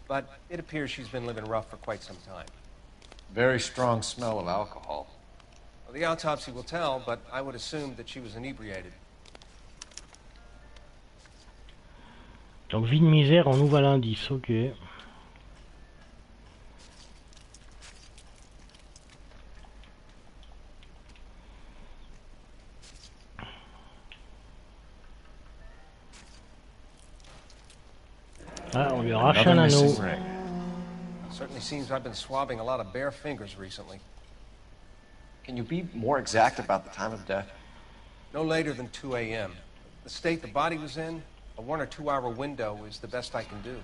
but it appears she's been living rough for quite some time. Very strong smell of alcohol. Well, the autopsy will tell, but I would assume that she was inebriated. Donc vie de misère en nouvel indice, ok. Ah, on lui a arraché un anneau. Certainly seems I've been swabbing a lot of bare fingers recently. Can you be more exact about the time of death? No later than 2 a.m. The state the body was in, a 1 or 2 hour window is the best I can do.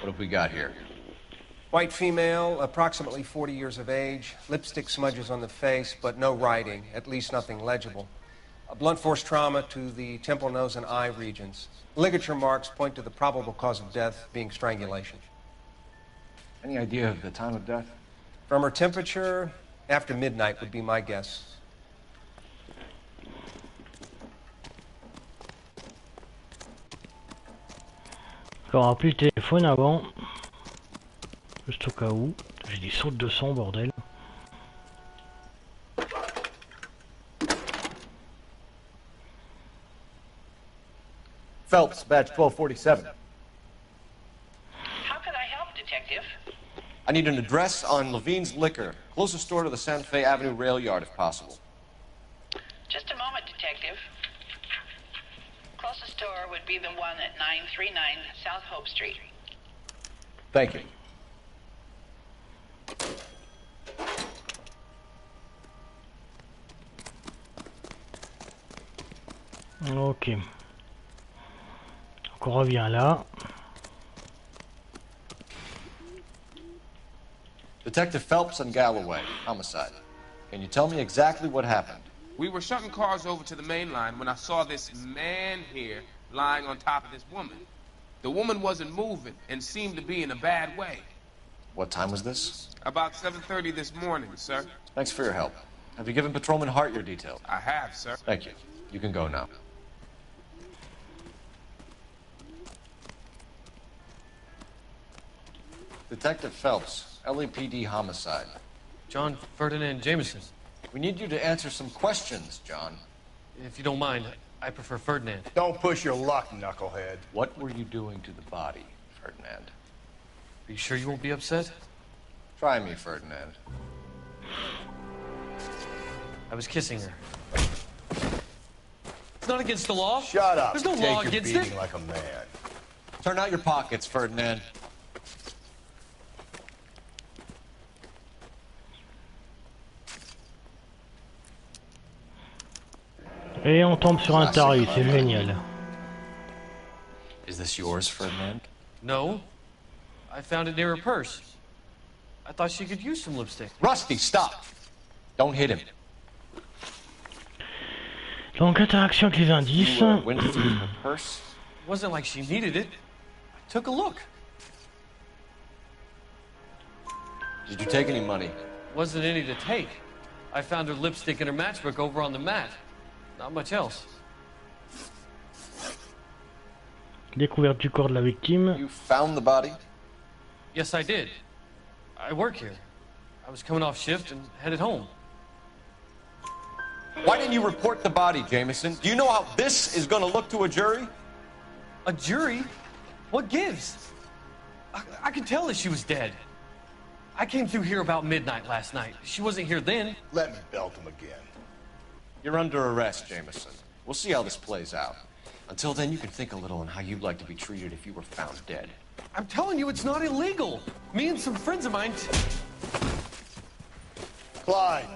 What have we got here? White female, approximately 40 years of age, lipstick smudges on the face, but no writing, at least nothing legible. A blunt force trauma to the temple, nose, and eye regions. Ligature marks point to the probable cause of death being strangulation. Any idea of the time of death? From her temperature, after midnight would be my guess. Encore rappelé le téléphone avant. Juste au cas où. J'ai des sautes de son, bordel. Phelps, badge 1247. How can I help, Detective? I need an address on Levine's Liquor. Closest store to the Santa Fe Avenue rail yard, if possible. Just a moment, Detective. Closest store would be the one at 939 South Hope Street. Thank you. Ok. Donc on revient là. Detective Phelps and Galloway, homicide. Can you tell me exactly what happened? We were shutting cars over to the main line when I saw this man here lying on top of this woman. The woman wasn't moving and seemed to be in a bad way. What time was this? About 7:30 this morning, sir. Thanks for your help. Have you given Patrolman Hart your details? I have, sir. Thank you. You can go now. Detective Phelps, LAPD homicide. John Ferdinand Jameson. We need you to answer some questions, John. If you don't mind, I prefer Ferdinand. Don't push your luck, knucklehead. What were you doing to the body, Ferdinand? Are you sure you won't be upset? Try me, Ferdinand. I was kissing her. It's not against the law. Shut up. There's no Take law your against beating it. like a man. Turn out your pockets, Ferdinand. Et on tombe sur un taré, c'est génial. Is this yours, Ferdinand? No. I found it near her purse. I thought she could use some lipstick. Rusty, stop! Don't hit him. Donc interaction avec les indices. You went through her purse? It wasn't like she needed it. I took a look. Did you take any money? Wasn't any to take. I found her lipstick and her matchbook over on the mat. Not much else. Découverte du corps de la victime. You found the body? Yes, I did. I work here. I was coming off shift and headed home. Why didn't you report the body, Jameson? Do you know how this is going to look to a jury? A jury? What gives? I could tell that she was dead. I came through here about midnight last night. She wasn't here then. Let me belt him again. You're under arrest, Jameson. We'll see how this plays out. Until then, you can think a little on how you'd like to be treated if you were found dead. I'm telling you, it's not illegal. Me and some friends of mine... Clyde,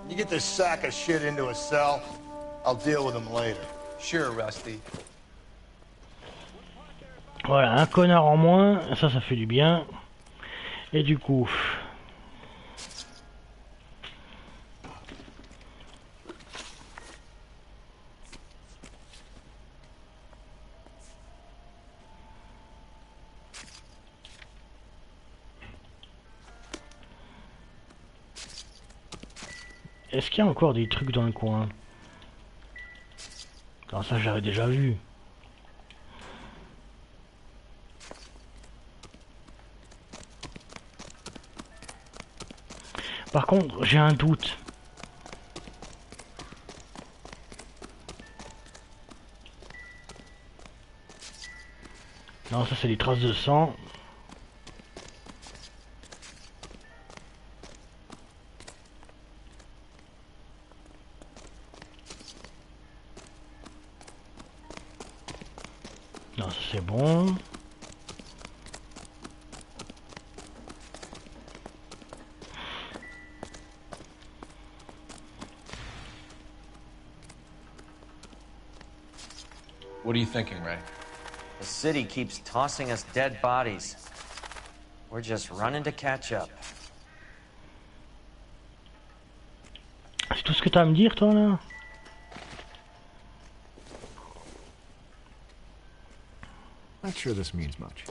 you get this sack of shit into a cell. I'll deal with him later. Sure, Rusty. Voilà, un connard en moins, ça fait du bien. Et du coup... Est-ce qu'il y a encore des trucs dans le coin? Non, ça j'avais déjà vu. Par contre, j'ai un doute. Non, ça c'est des traces de sang. Non, ça c'est bon. What are you thinking, Ray? The city keeps tossing us dead bodies. We're just running to catch up. C'est tout ce que t'as à me dire, toi, là? Not sure this means much.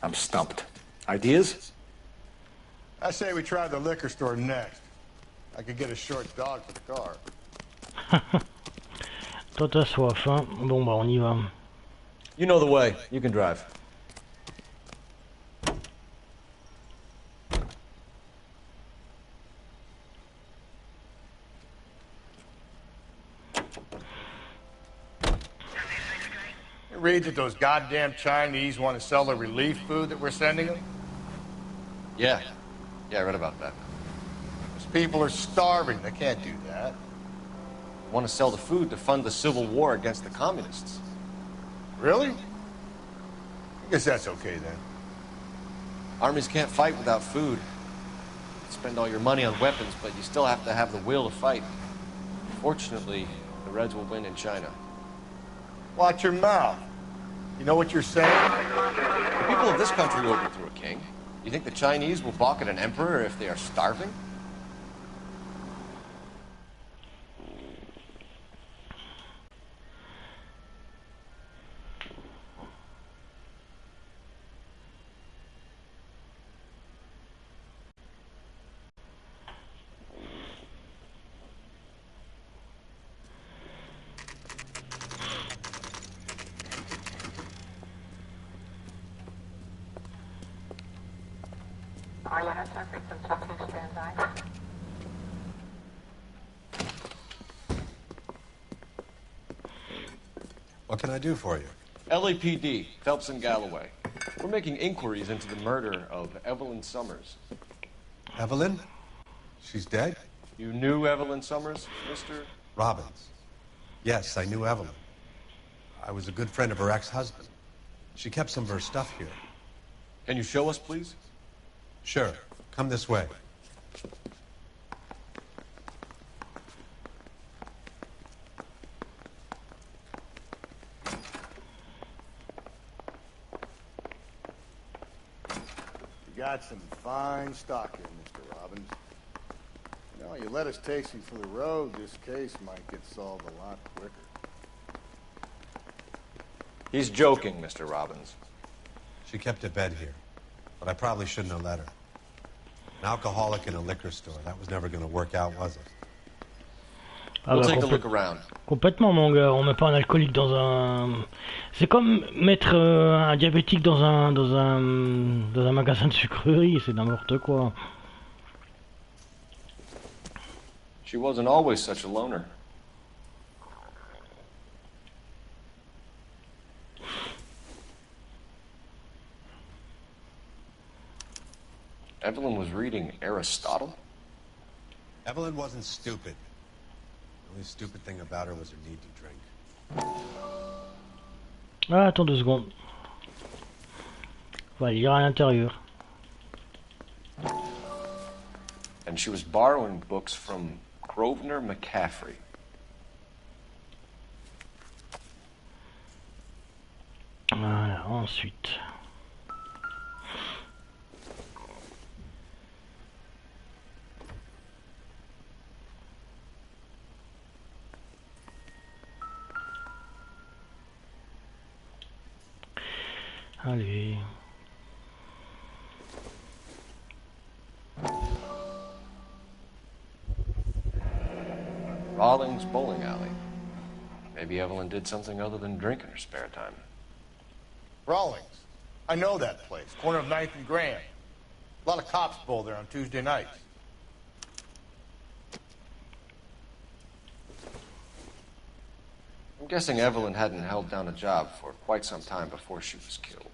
I'm stumped. Ideas? I say we try the liquor store next. I could get a short dog for the car. Toi, t'as soif, hein? Bon, bah, on y va. You know the way. You can drive. It reads that those goddamn Chinese want to sell the relief food that we're sending them. Yeah. Yeah, I read about that. Those people are starving. They can't do that. Want to sell the food to fund the civil war against the communists. Really? I guess that's okay then. Armies can't fight without food. You spend all your money on weapons, but you still have to have the will to fight. Fortunately, the Reds will win in China. Watch your mouth. You know what you're saying? The people of this country overthrew a king. You think the Chinese will balk at an emperor if they are starving? What can I do for you? LAPD, Phelps and Galloway. We're making inquiries into the murder of Evelyn Summers. Evelyn? She's dead? You knew Evelyn Summers, Mr. Robbins. Yes, I knew Evelyn. I was a good friend of her ex-husband. She kept some of her stuff here. Can you show us, please? Sure. Come this way. You got some fine stock here, Mr. Robbins. You know, you let us take you for the road, this case might get solved a lot quicker. He's joking, Mr. Robbins. She kept a bed here, but I probably shouldn't have let her. An alcoholic in a liquor store, that was never going to work out, was it? Ah We'll bah, take a look around. Complètement, mon gars. On met pas un alcoolique dans un. C'est comme mettre un diabétique dans un magasin de sucrerie. C'est n'importe quoi. She wasn't always such a loner. Evelyn was reading Aristotle? Evelyn wasn't stupid. The only stupid thing about her was her need to drink. Ah, attends 2 secondes. On va lire à l'intérieur. And she was borrowing books from Grosvenor McCaffrey. Voilà, ensuite. Allez. Rawlings Bowling Alley. Maybe Evelyn did something other than drink in her spare time. Rawlings. I know that place. Corner of 9th and Grand. A lot of cops bowl there on Tuesday nights. I'm guessing Evelyn hadn't held down a job for quite some time before she was killed.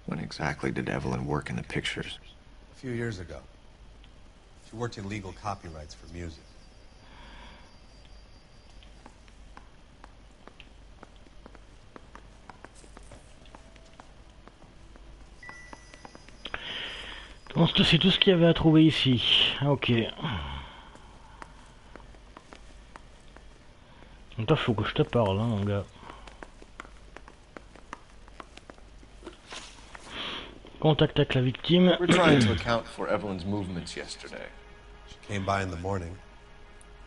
When exactly did Evelyn work in the pictures? A few years ago. She worked in legal copyrights for music. Bon, c'est tout ce qu'il y avait à trouver ici. Ok. Toi, faut que je te parle, hein, mon gars. Contact avec la victime. We're trying to account for Evelyn's movements yesterday. She came by in the morning.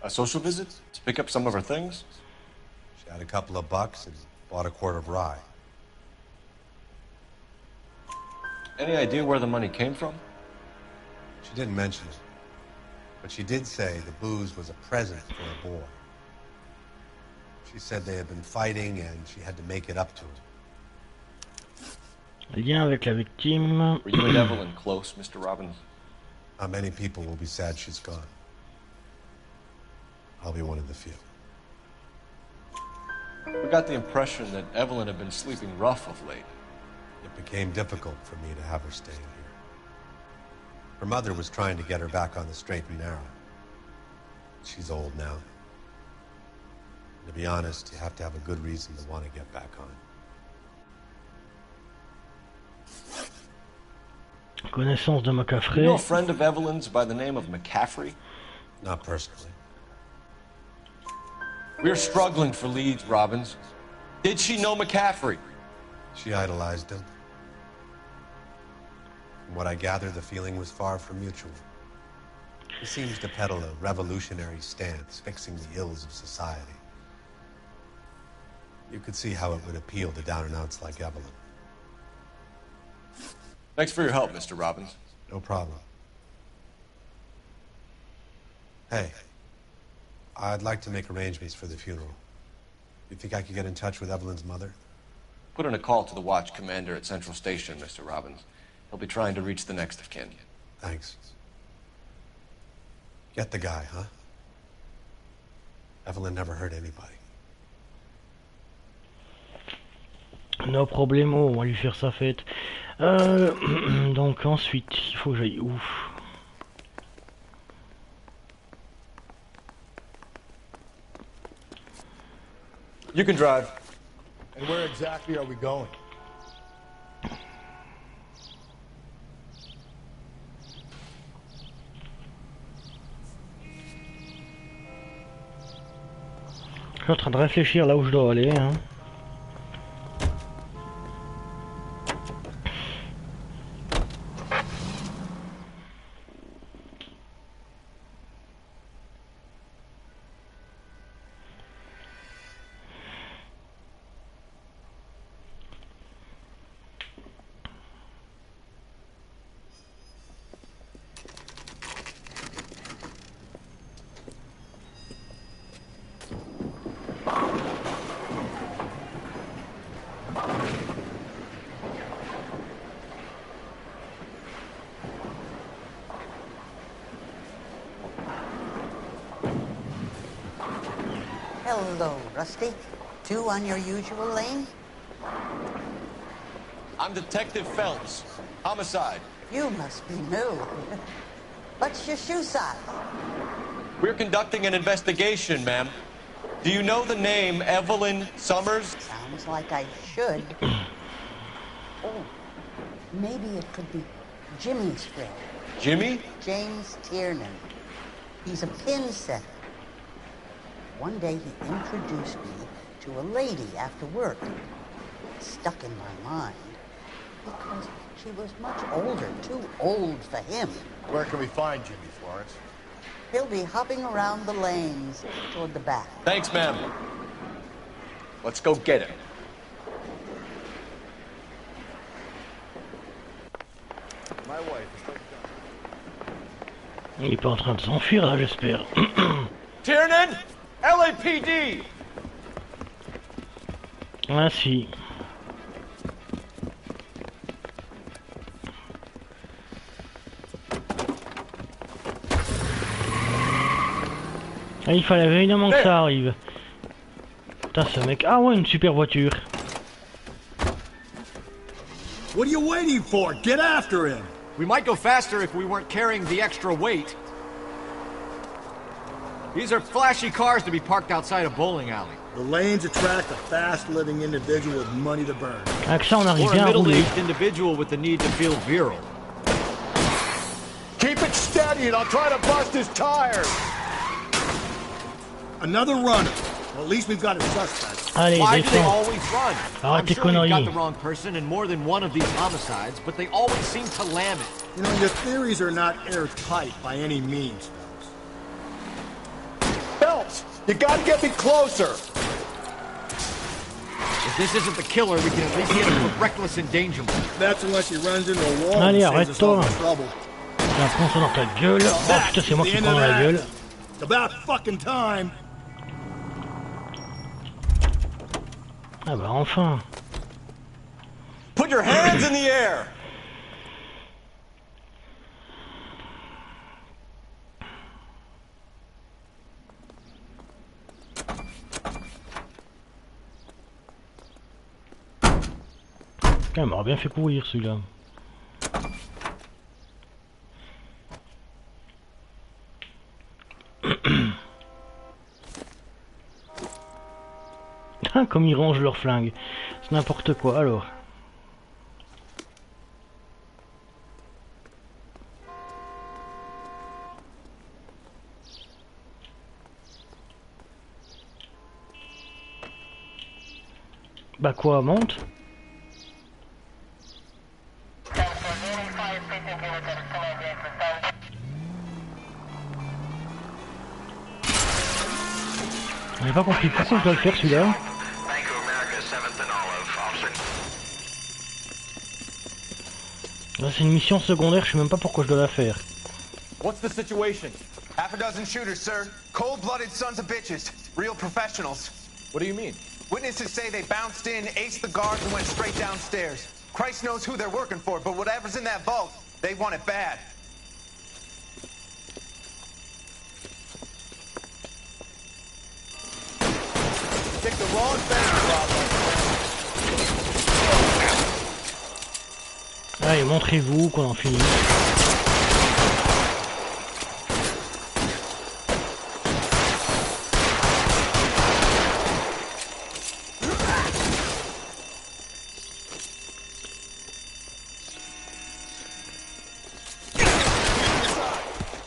A social visit? To pick up some of her things? She had a couple of bucks and bought a quart of rye. Any idea where the money came from? She didn't mention it. But she did say the booze was a present for a boy. She said they had been fighting and she had to make it up to him. Lien avec la victime. Were you and Evelyn close, Mr. Robbins? Many people will be sad she's gone. I'll be one of the few. We got the impression that Evelyn had been sleeping rough of late. It became difficult for me to have her staying here. Her mother was trying to get her back on the straight and narrow. She's old now. To be honest, you have to have a good reason to want to get back on. Connaissance de McCaffrey. You know a friend of Evelyn's by the name of McCaffrey? Not personally. We're struggling for leads, Robbins. Did she know McCaffrey? She idolized him. From what I gather, the feeling was far from mutual. He seems to peddle a revolutionary stance, fixing the ills of society. You could see how it would appeal to down-and-outs like Evelyn. Thanks for your help, Mr. Robbins. No problem. Hey, I'd like to make arrangements for the funeral. You think I could get in touch with Evelyn's mother? Put in a call to the watch commander at Central Station, Mr. Robbins. He'll be trying to reach the next of kin. Thanks. Get the guy, huh? Evelyn never hurt anybody. No problemo, on va lui faire sa fête. Donc ensuite, il faut que j'aille où? You can drive. And where exactly are we going? Je suis en train de réfléchir là où je dois aller, hein. Hello, Rusty. Two on your usual lane? I'm Detective Phelps. Homicide. You must be new. What's your shoe size? We're conducting an investigation, ma'am. Do you know the name Evelyn Summers? Sounds like I should. Oh, maybe it could be Jimmy's friend. Jimmy? James Tiernan. He's a pin setter. One day he introduced me to a lady after work. It stuck in my mind because she was much older, too old for him. Where can we find Jimmy, Florence? He'll be hopping around the lanes toward the back. Thanks, ma'am. Let's go get him. My wife is Il est pas en train de s'enfuir là, j'espère. Tiernan! LAPD! Ah si. Ah, il fallait évidemment que ça arrive. Putain, ce mec... Ah ouais, une super voiture. What are you waiting for? Get after him! We might go faster if we weren't carrying the extra weight. These are flashy cars to be parked outside a bowling alley. The lanes attract a fast-living individual with money to burn. Avec ça, on arrive Or bien a à rouler. middle-aged individual with the need to feel virile. Keep it steady and I'll try to bust his tires! Another runner. Well, at least we've got a suspect. Allez, Why do they descends. always run? Arrête I'm tes sure we've got conneries. the wrong person in more than one of these homicides, but they always seem to lam it. You know, your theories are not airtight by any means, Phelps, you gotta get me closer. If this isn't the killer, we can at least get him for reckless endangerment. That's unless he runs into a wall Allez, and saves us all arrête-toi. the trouble. Tiens, prends ça dans ta gueule. Oh putain, c'est moi qui prends dans la gueule. It's about fucking time. Ah bah enfin. Put your hands in the air! Putain, il m'aurait bien fait courir celui-là. Comme ils rangent leurs flingues. C'est n'importe quoi alors. Bah quoi, monte? J'ai pas compris pourquoi je dois le faire celui-là. Là c'est une mission secondaire, je sais même pas pourquoi je dois la faire. What's the situation? Half a dozen shooters, sir. Cold-blooded sons of bitches. Real professionals. What do you mean? Witnesses say they bounced in, aced the guards, and went straight downstairs. Christ knows who they're working for, but whatever's in that vault, they want it bad. Take the wrong bank, Allez, montrez-vous qu'on en finit.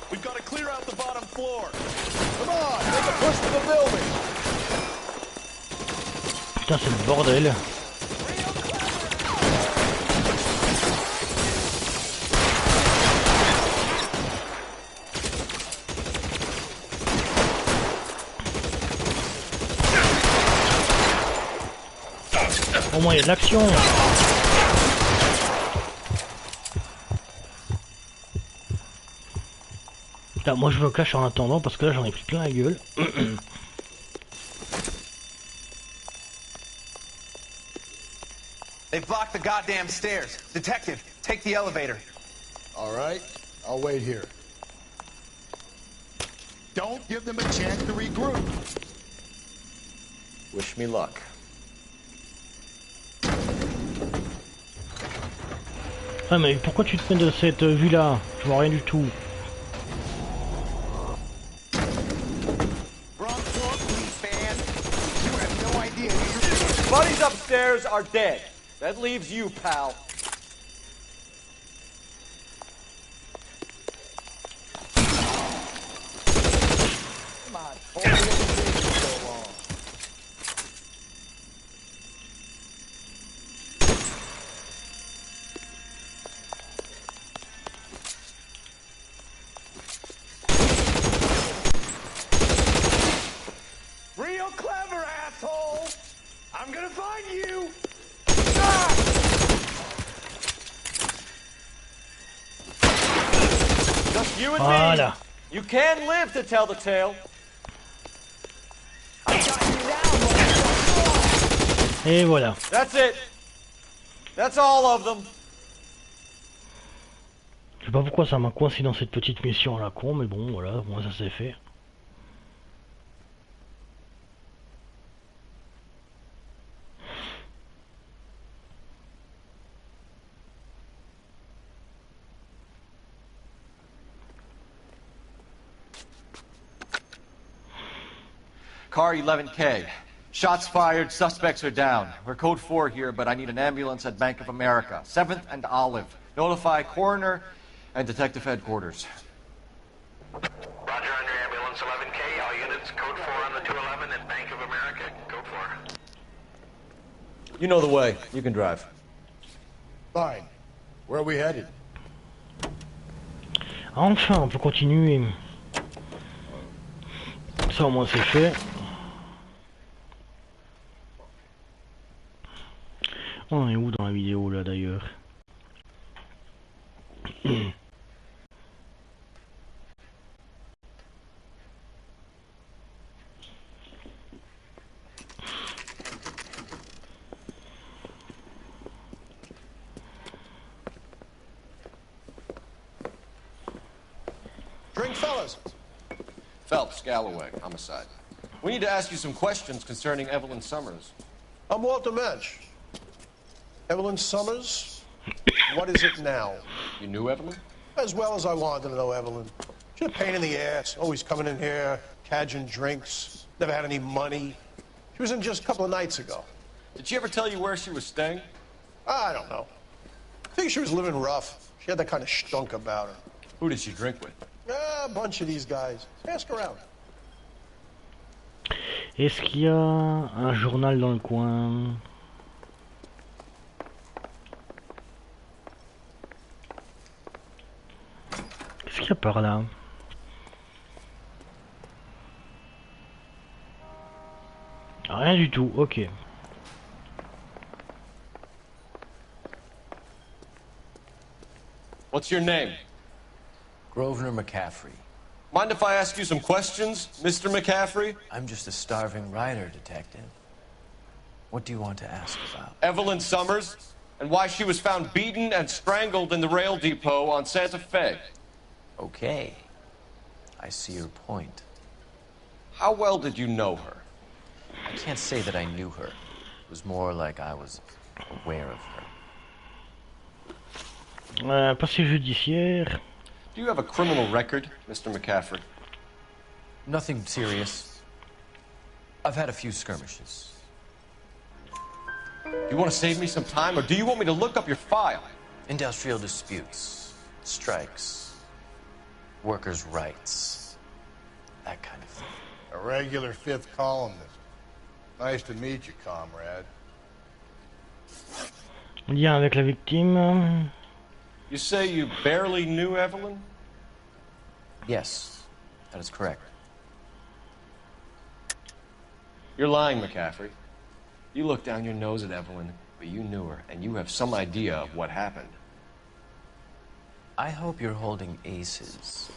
We've got to clear out the bottom floor. Come on, make a push to the building. Putain, c'est le bordel. Au moins il y a de l'action. Putain, moi je me cache en attendant parce que là j'en ai pris plein la gueule. They've blocked the goddamn stairs. Detective, take the elevator. All right, I'll wait here. Don't give them a chance to regroup. Wish me luck. Ah mais pourquoi tu te mets de cette vue là? Je vois rien du tout. Buddies upstairs are dead. That leaves you, pal. Come on, hold it so long. Real clever, asshole! I'm gonna find you! Just you and Voilà. me. You can live to tell the tale. Et voilà. That's it. That's all of them. Je sais pas pourquoi ça m'a coincé dans cette petite mission à la con, mais bon voilà, moi ça s'est fait. Car 11K. Shots fired, suspects are down. We're code 4 here, but I need an ambulance at Bank of America. 7th and Olive. Notify coroner and detective headquarters. Roger, on your ambulance. Balance 11K, all units, code 4 on the 211 at Bank of America, code 4. You know the way. You can drive. Fine. Where are we headed? Enfin, on peut continuer. Ça au moins c'est fait. On est où dans la vidéo là d'ailleurs? Drink, fellas. Phelps, Galloway, Homicide. We need to ask you some questions concerning Evelyn Summers. I'm Walter Mensch. Evelyn Summers? What is it now? You knew Evelyn? As well as I wanted to know Evelyn. She's a pain in the ass, always coming in here, cadging drinks, never had any money. She was in just a couple of nights ago. Did she ever tell you where she was staying? I don't know. I think she was living rough. She had that kind of stunk about her. Who did she drink with? A bunch of these guys. Ask around. Est-ce qu'il y a un journal dans le coin? Qu'est-ce qu'il y a par là? Rien du tout, ok. What's your name? Grosvenor McCaffrey. Mind if I ask you some questions, Mr. McCaffrey? I'm just a starving writer, detective. What do you want to ask about? Evelyn Summers, and why she was found beaten and strangled in the rail depot on Santa Fe. Okay. I see your point. How well did you know her? I can't say that I knew her. It was more like I was aware of her. Passé judiciaire. Do you have a criminal record, Mr. McCaffrey? Nothing serious. I've had a few skirmishes. You want to save me some time, or do you want me to look up your file? Industrial disputes, strikes, workers' rights, that kind of thing. A regular fifth columnist. Nice to meet you, comrade. Lien avec la victime. You say you barely knew Evelyn? Yes, that is correct. You're lying, McCaffrey. You look down your nose at Evelyn, but you knew her, and you have some idea of what happened. I hope you're holding aces.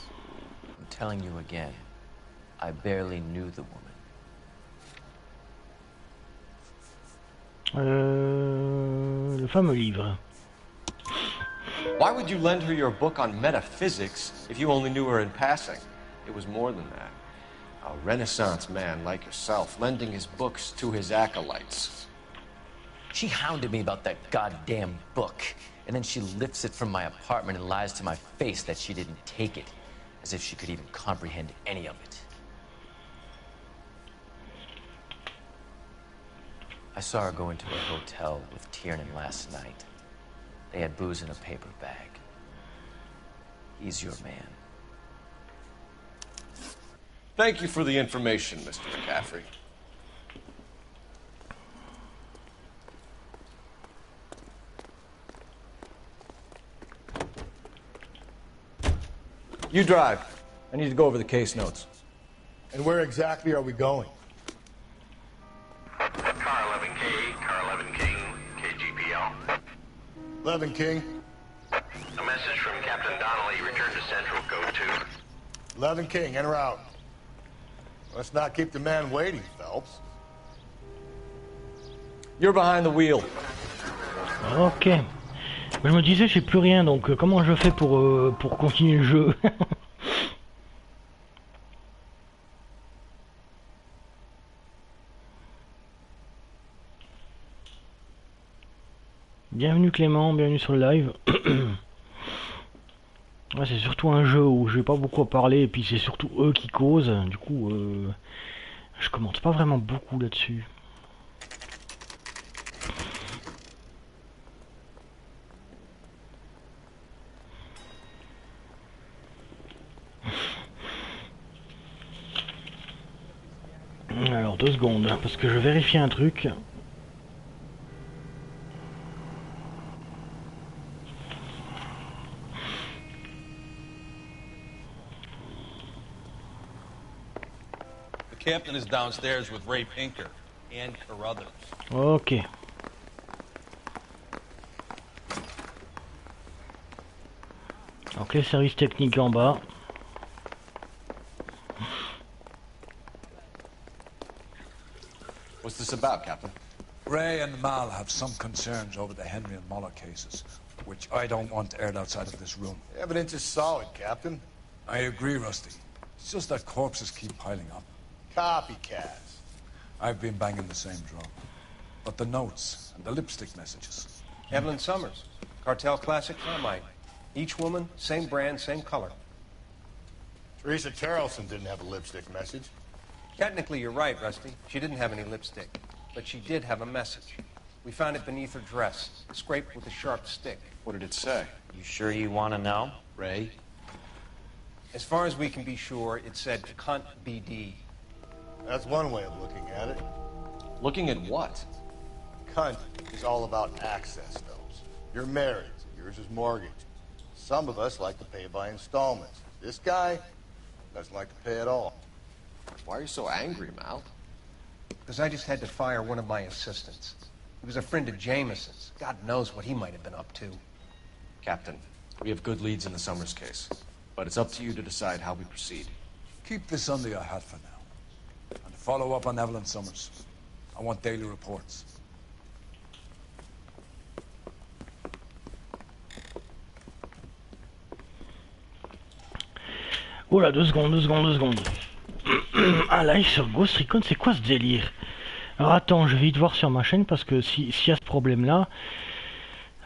I'm telling you again, I barely knew the woman. Le fameux livre. Why would you lend her your book on metaphysics if you only knew her in passing? It was more than that. A Renaissance man like yourself, lending his books to his acolytes. She hounded me about that goddamn book, and then she lifts it from my apartment and lies to my face that she didn't take it, as if she could even comprehend any of it. I saw her go into a hotel with Tiernan last night. They had booze in a paper bag. He's your man. Thank you for the information, Mr. McCaffrey. You drive. I need to go over the case notes. And where exactly are we going? Car 11K, Car 11 King, KGPL. 11 King. A message from Captain Donnelly. Return to Central, code 2. 11 King, en route. Let's not keep the man waiting, Phelps. You're behind the wheel. Ok. Je me disais, j'ai plus rien, donc comment je fais pour continuer le jeu? Bienvenue Clément, bienvenue sur le live. Ouais, c'est surtout un jeu où je vais pas beaucoup parler et puis c'est surtout eux qui causent. Du coup, je commente pas vraiment beaucoup là-dessus. Alors 2 secondes, parce que je vérifie un truc. The captain is downstairs with Ray Pinker and Carruthers. Ok. Donc les services techniques en bas. What's this about, Captain? Ray and Mal have some concerns over the Henry and Muller cases, which I don't want aired outside of this room. The evidence is solid, Captain. I agree, Rusty. It's just that corpses keep piling up. Copycats. I've been banging the same drum. But the notes and the lipstick messages. Evelyn Summers, Cartel Classic Termite. Each woman, same brand, same color. Teresa Terrelson didn't have a lipstick message. Technically, you're right, Rusty. She didn't have any lipstick. But she did have a message. We found it beneath her dress, scraped with a sharp stick. What did it say? You sure you want to know? Ray? As far as we can be sure, it said cunt BD. That's one way of looking at it. Looking at what? Cunt is all about access, though. You're married, so yours is mortgaged. Some of us like to pay by installments. This guy doesn't like to pay at all. Why are you so angry, Mal? Because I just had to fire one of my assistants. He was a friend of Jameson's. God knows what he might have been up to. Captain, we have good leads in the Summers case, but it's up to you to decide how we proceed. Keep this under your hat for now. And follow up on Evelyn Summers. I want daily reports. Oh là, 2 secondes, 2 secondes, 2 secondes. Un live sur Ghost Recon, c'est quoi ce délire? Alors attends, je vais vite voir sur ma chaîne parce que s'il y a ce problème là.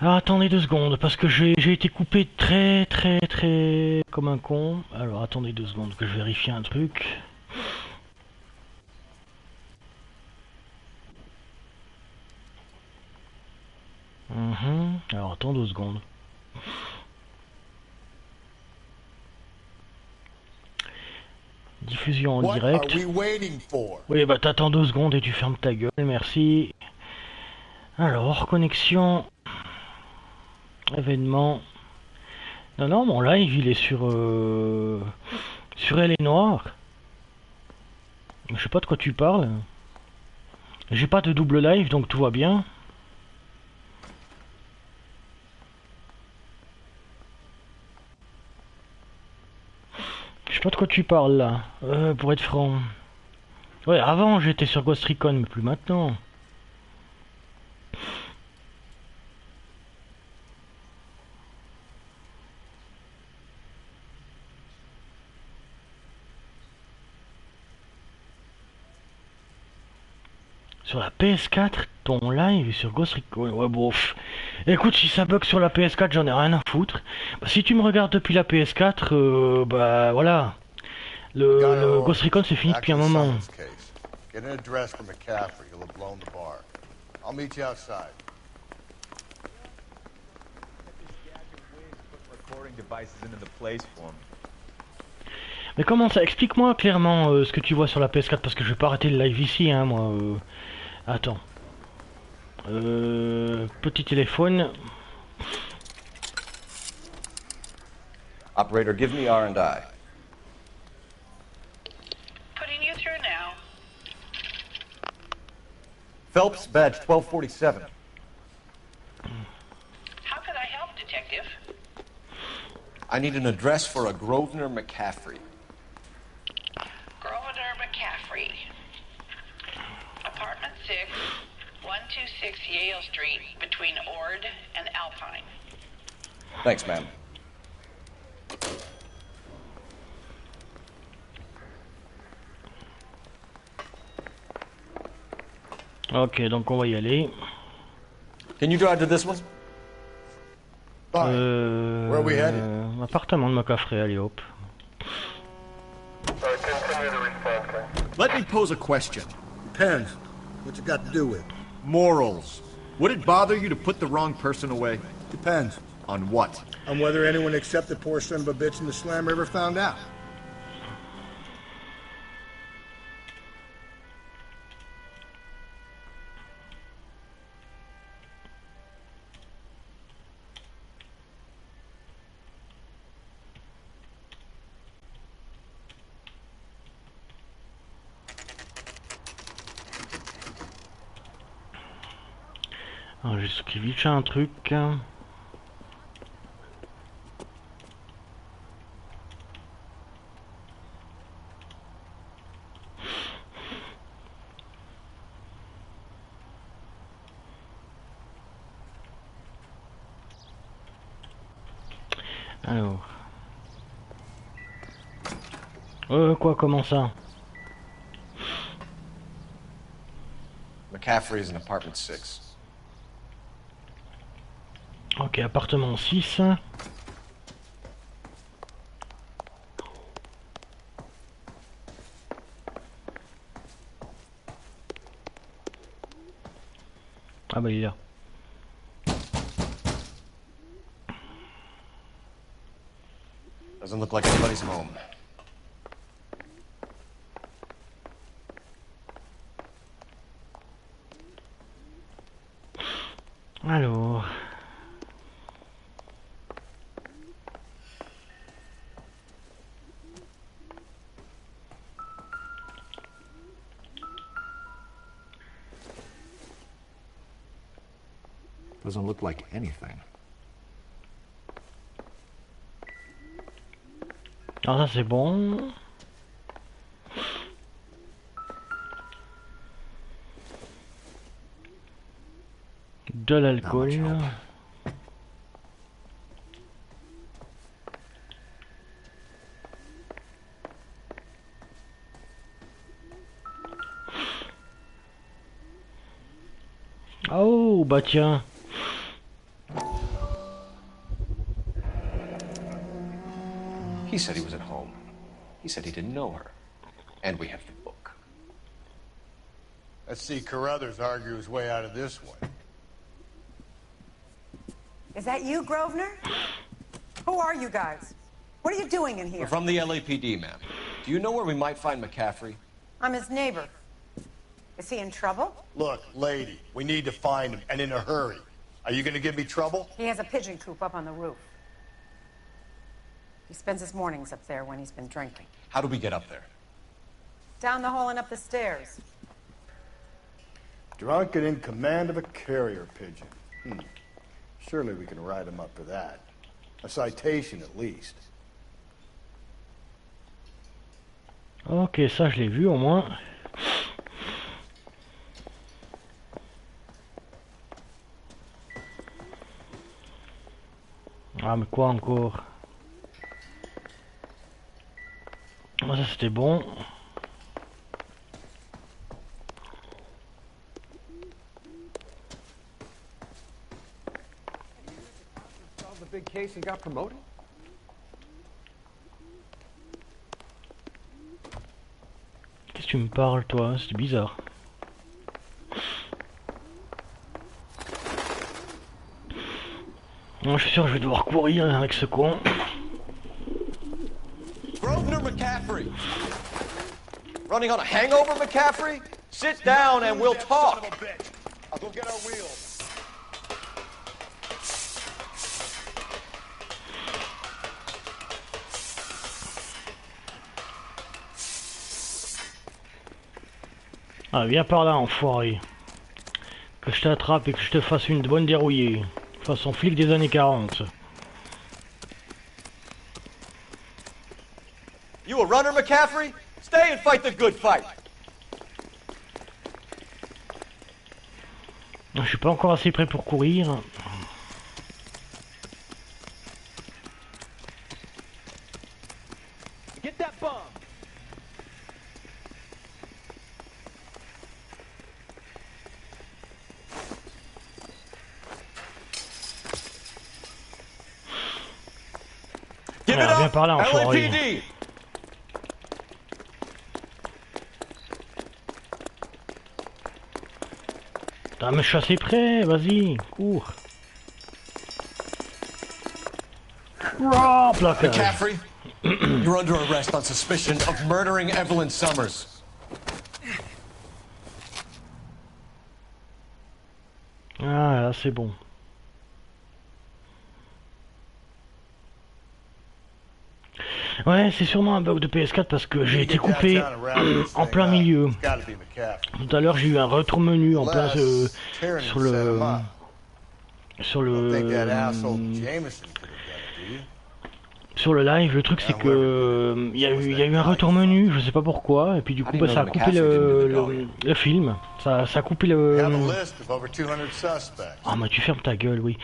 Alors attendez 2 secondes parce que j'ai été coupé très comme un con. Alors attendez 2 secondes que je vérifie un truc. Alors attends 2 secondes. Diffusion en direct. Oui, bah t'attends 2 secondes et tu fermes ta gueule, merci. Alors, connexion. Événement. Non, mon live il est sur Elle est Noire. Je sais pas de quoi tu parles. J'ai pas de double live donc tout va bien. Je sais pas de quoi tu parles là, pour être franc. Ouais, avant j'étais sur Ghost Recon, mais plus maintenant. Sur la PS4, ton live sur Ghost Recon, ouais bof. Écoute, si ça bug sur la PS4, j'en ai rien à foutre. Bah, si tu me regardes depuis la PS4, bah voilà. Le Ghost Recon c'est fini depuis un moment. Get an address for McCaffrey. He'll have blown the bar. I'll meet you outside. Mais comment ça? Explique-moi clairement ce que tu vois sur la PS4 parce que je vais pas arrêter le live ici, hein, moi. Attends. Petit téléphone. Operator, give me R&I. Putting you through now. Phelps, badge 1247. How could I help, Detective? I need an address for a Grosvenor McCaffrey. Grosvenor McCaffrey. Apartment 6, 126 Yale Street, between Ord and Alpine. Thanks, ma'am. Ok, donc on va y aller. Can you drive to this one? Where are we headed? Appartement de McCaffrey, allez hop. Let me pose a question. Depends. What you got to do with? Morals. Would it bother you to put the wrong person away? Depends. On what? On whether anyone except the poor son of a bitch in the Slammer ever found out. Alors j'ai écrit vite fait un truc. Alors. Quoi, comment ça? McCaffrey is in apartment 6. Ok, appartement 6. Ah bah il est là. Doesn't look like anybody's home. Alors. Doesn't look like anything. Alors ça c'est bon. De l'alcool. Oh bah tiens. He said he was at home. He said he didn't know her. And we have the book. Let's see Carruthers argue his way out of this one. Is that you, Grosvenor? Who are you guys? What are you doing in here? We're from the LAPD, ma'am. Do you know where we might find McCaffrey? I'm his neighbor. Is he in trouble? Look, lady, we need to find him, and in a hurry. Are you gonna give me trouble? He has a pigeon coop up on the roof. He spends his mornings up there when he's been drinking. How do we get up there? Down the hall and up the stairs. Drunk and in command of a carrier pigeon. Surely we can write him up for that. A citation at least. Ok, ça je l'ai vu au moins. Ah mais quoi encore? Ah, ça c'était bon. Solved the big case and got promoted? Qu'est-ce que tu me parles toi? C'est bizarre. Moi, je suis sûr que je vais devoir courir avec ce con. Grosvenor McCaffrey! Running on a hangover, McCaffrey? Sit down and we'll talk! I'll go get our wheels. Ah, viens par là, enfoiré. Que je t'attrape et que je te fasse une bonne dérouillée. Façon flic des années 40. You a runner, McCaffrey? Stay and fight the good fight. Je suis pas encore assez prêt pour courir. Get that bomb. Alors, viens par là, enfoiré. LAPD. Ah mais je suis assez prêt, vas-y, cours. Oh, placage. McCaffrey, you're under arrest on suspicion of murdering Evelyn Summers. Ah là c'est bon. Ouais, c'est sûrement un bug de PS4 parce que j'ai été coupé en plein milieu. Tout à l'heure j'ai eu un retour menu en plein sur sur Don't think that le asshole Jameson could have done it, do you? sur le live, le truc c'est que il y a eu un retour menu, je sais pas pourquoi, et puis du coup bah, ça a coupé le film, ça a coupé le. Ah mais tu fermes ta gueule, oui.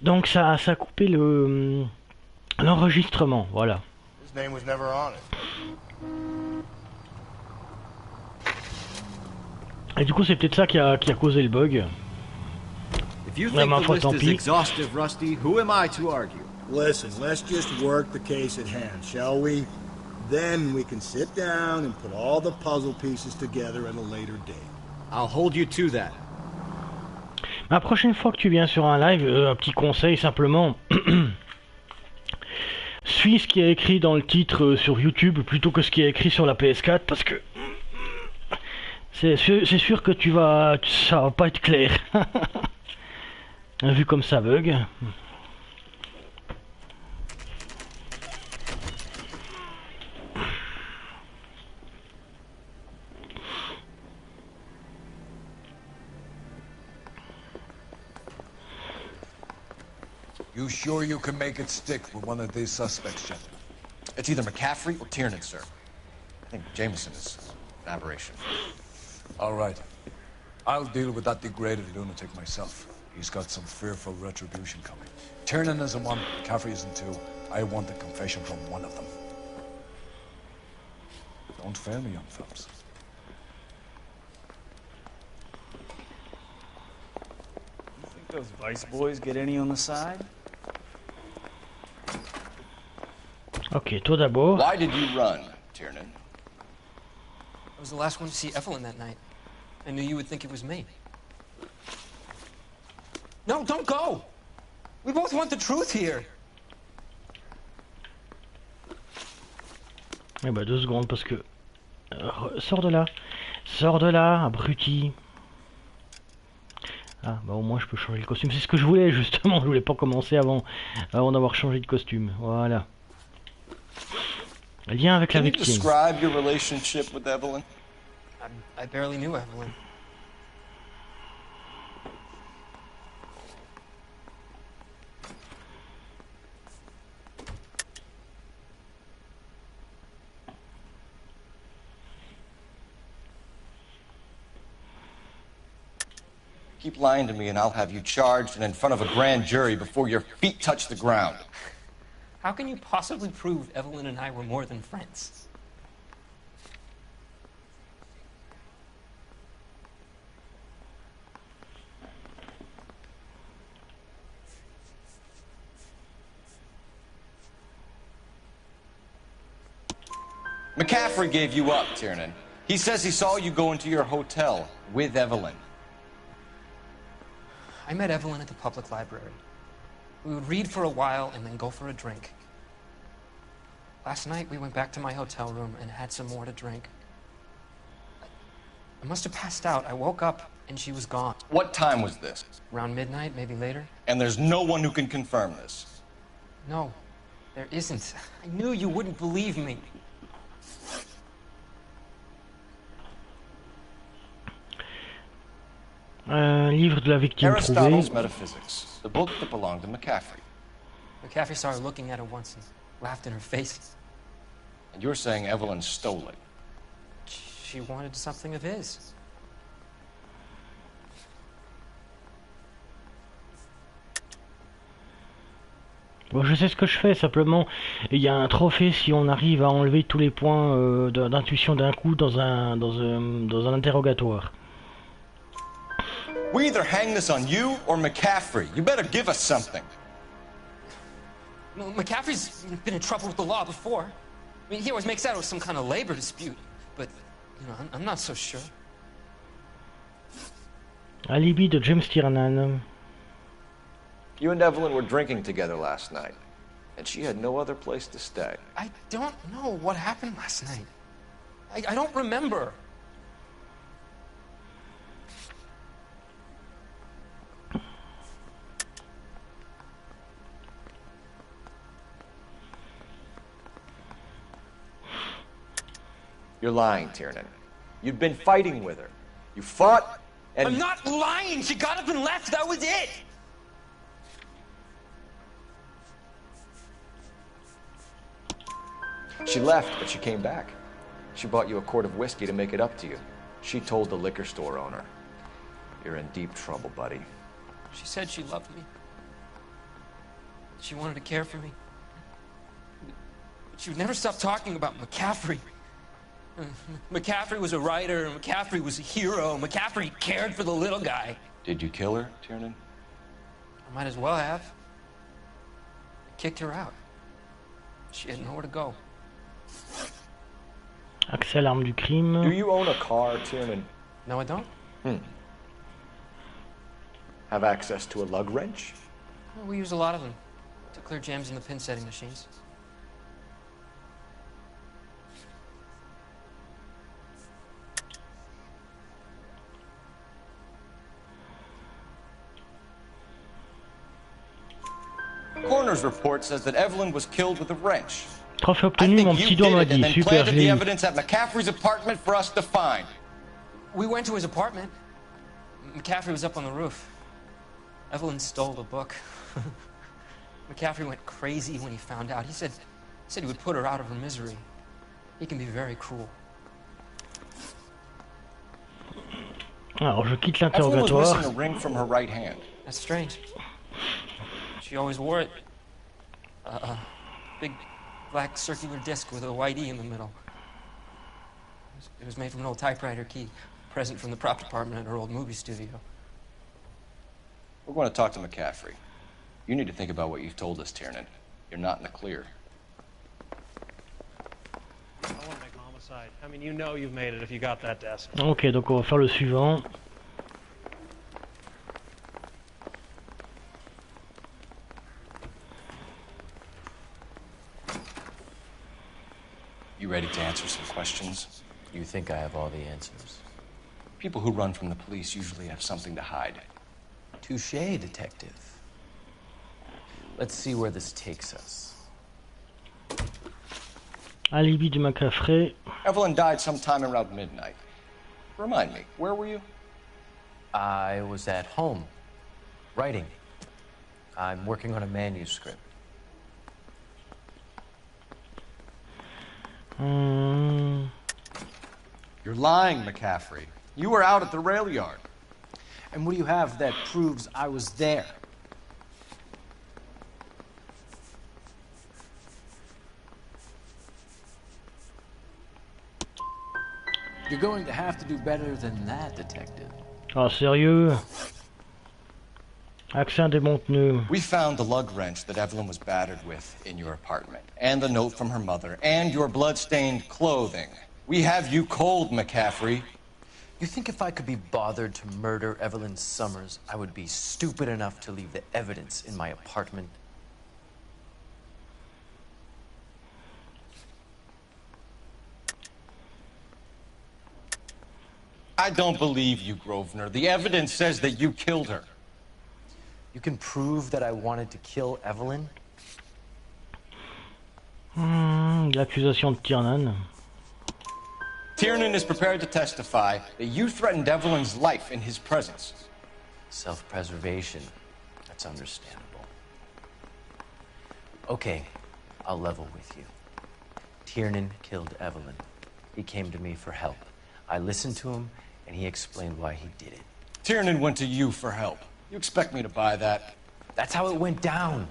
Donc ça a coupé l'enregistrement, voilà. His name was never on it. Et du coup c'est peut-être ça qui a causé le bug. Ouais, ma foi, tant pis. Rusty, who am I to argue? Listen, let's just work the case at hand, shall we? Then we can sit down and put all the puzzle pieces together at a later date. I'll hold you to that. La prochaine fois que tu viens sur un live, un petit conseil simplement. Suis ce qui est écrit dans le titre sur YouTube plutôt que ce qui est écrit sur la PS4 parce que c'est sûr que ça va pas être clair. Vu comme ça bug. You sure you can make it stick with one of these suspects, Jen? It's either McCaffrey or Tiernan, sir. I think Jameson is an aberration. All right. I'll deal with that degraded lunatic myself. He's got some fearful retribution coming. Tiernan isn't one, McCaffrey isn't two. I want a confession from one of them. Don't fail me, young fellas. You think those Vice boys get any on the side? Ok, toi d'abord. Why did you run, Tiernan? I was the last one to see Evelyn that night. I knew you would think it was me. No, don't go! We both want the truth here. Eh bah 2 secondes parce que... Sors de là. Sors de là, abruti. Ah bah au moins je peux changer le costume. C'est ce que je voulais justement. Je voulais pas commencer avant d'avoir changé de costume. Voilà. Lien avec la victime. Can you describe your relationship with Evelyn? I barely knew Evelyn. Keep lying to me and I'll have you charged and in front of a grand jury before your feet touch the ground. How can you possibly prove Evelyn and I were more than friends? McCaffrey gave you up, Tiernan. He says he saw you go into your hotel with Evelyn. I met Evelyn at the public library. We would read for a while and then go for a drink. Last night we went back to my hotel room and had some more to drink. I must have passed out. I woke up and she was gone. What time was this? Around midnight, maybe later. And there's no one who can confirm this? No, there isn't. I knew you wouldn't believe me. Livre de la victime Aristotle's trouvée. Metaphysics, the book that belonged to McCaffrey. McCaffrey saw her looking at her once and laughed in her face. And you're saying Evelyn stole it? She wanted something of his. Bon, je sais ce que je fais, simplement, il y a un trophée si on arrive à enlever tous les points d'intuition d'un coup dans un interrogatoire. We either hang this on you or McCaffrey. You better give us something. Well, McCaffrey's been in trouble with the law before. I mean, he always makes out it was some kind of labor dispute, but, you know, I'm not so sure. Alibi de James Tiernan. You and Evelyn were drinking together last night, and she had no other place to stay. I don't know what happened last night. I don't remember. You're lying, Tiernan. You've been fighting with her. You fought, and... I'm not lying! She got up and left, that was it! She left, but she came back. She bought you a quart of whiskey to make it up to you. She told the liquor store owner. You're in deep trouble, buddy. She said she loved me. She wanted to care for me. But she would never stop talking about McCaffrey. McCaffrey was a writer, McCaffrey was a hero, McCaffrey cared for the little guy. Did you kill her, Tiernan? I might as well have. I kicked her out. She had nowhere to go. Accès à l'arme du crime. Do you own a car, Tiernan? No, I don't. Have access to a lug wrench? Well, we use a lot of them to clear jams in the pin setting machines. Coroner's report says that Evelyn was killed with a wrench. Trophée obtenu, mon petit doigt m'a dit. Super, planted je the l'ai eu. evidence at McCaffrey's apartment for us to find. We went to his apartment. McCaffrey was up on the roof. Evelyn stole the book. McCaffrey went crazy when he found out. He said he would put her out of her misery. He can be very cruel. Alors, je quitte Evelyn was l'interrogatoire. missing a ring from her right hand. That's strange. She always wore it. Big black circular disc with a white E in the middle. It was made from an old typewriter key, present from the prop department at her old movie studio. We're going to talk to McCaffrey. You need to think about what you've told us, Tiernan. You're not in the clear. I want to make homicide. I mean, you know you've made it if you got that desk. Ok, donc on va faire le suivant. You ready to answer some questions? You think I have all the answers? People who run from the police usually have something to hide. Touché, detective. Let's see where this takes us. Alibi de McCaffrey. Evelyn died sometime around midnight. Remind me, where were you? I was at home, writing. I'm working on a manuscript. You're lying, McCaffrey. You were out at the rail yard. And what do you have that proves I was there? You're going to have to do better than that, detective. Ah, sérieux? Accès indémontenu. We found the lug wrench that Evelyn was battered with in your apartment, and the note from her mother, and your blood-stained clothing. We have you cold, McCaffrey. You think if I could be bothered to murder Evelyn Summers, I would be stupid enough to leave the evidence in my apartment? I don't believe you, Grosvenor. The evidence says that you killed her. You can prove that I wanted to kill Evelyn? L'accusation de Tiernan. Tiernan is prepared to testify that you threatened Evelyn's life in his presence. Self-preservation. That's understandable. Okay, I'll level with you. Tiernan killed Evelyn. He came to me for help. I listened to him, and he explained why he did it. Tiernan went to you for help. You expect me to buy that? That's how it went down.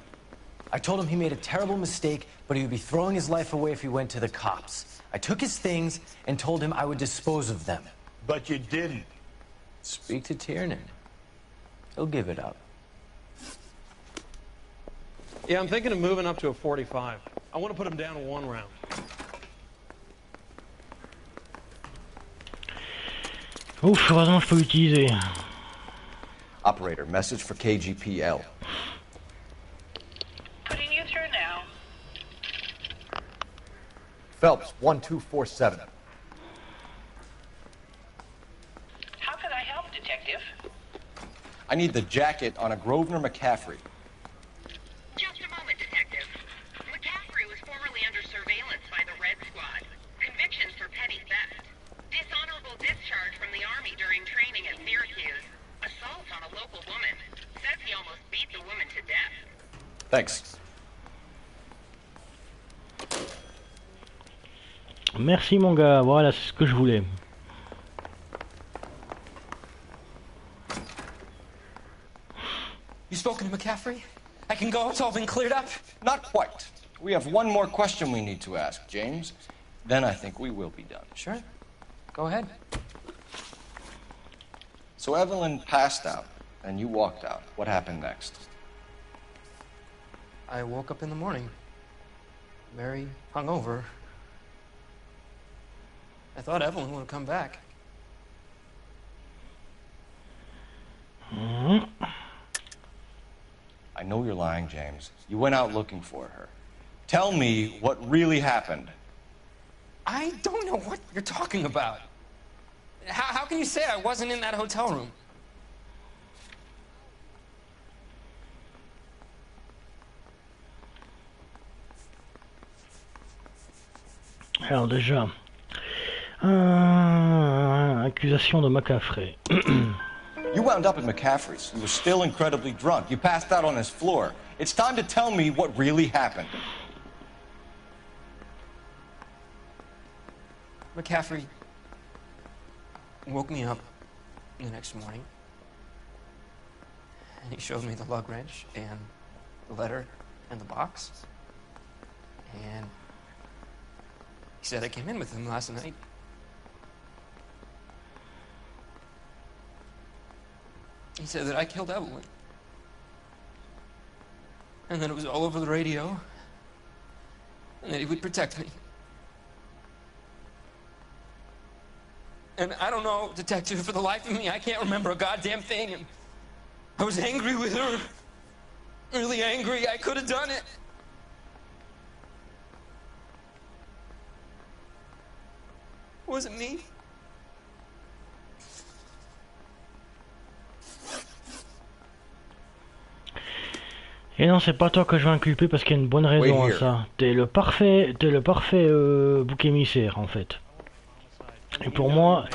I told him he made a terrible mistake, but he would be throwing his life away if he went to the cops. I took his things and told him I would dispose of them. But you didn't. Speak to Tiernan. He'll give it up. Yeah, I'm thinking of moving up to a 45. I want to put him down to 1 round. Ouf, heureusement je peux l'utiliser. Operator, message for KGPL. Putting you through now. Phelps, 1247. How can I help, Detective? I need the jacket on a Grosvenor McCaffrey. Just a moment, Detective. McCaffrey was formerly under surveillance by the Red Squad. Convictions for petty theft. Dishonorable discharge from the Army during training at Syracuse. Assault on a local woman. Says he almost beat the woman to death. Thanks. Merci mon gars, voilà, c'est ce que je voulais. You spoken to McCaffrey? I can go, it's all been cleared up? Not quite. We have one more question we need to ask, James. Then I think we will be done. Sure. Go ahead. So Evelyn passed out, and you walked out. What happened next? I woke up in the morning. Very hungover. I thought Evelyn would have come back. I know you're lying, James. You went out looking for her. Tell me what really happened. I don't know what you're talking about. How can you say I wasn't in that hotel room? Alors déjà, accusation de McCaffrey. You wound up at McCaffrey's. You were still incredibly drunk. You passed out on his floor. It's time to tell me what really happened. McCaffrey woke me up the next morning, and he showed me the lug wrench and the letter and the box, and he said I came in with him last night. He said that I killed Evelyn, and that it was all over the radio, and that he would protect me. And I don't know, detective, for the life of me, I can't remember a goddamn thing. And I was angry with her. Really angry. I could have done it. Was it me? Et non, c'est pas toi que je vais inculper parce qu'il y a une bonne raison à ça. T'es le parfait bouc émissaire en fait. Et pour moi,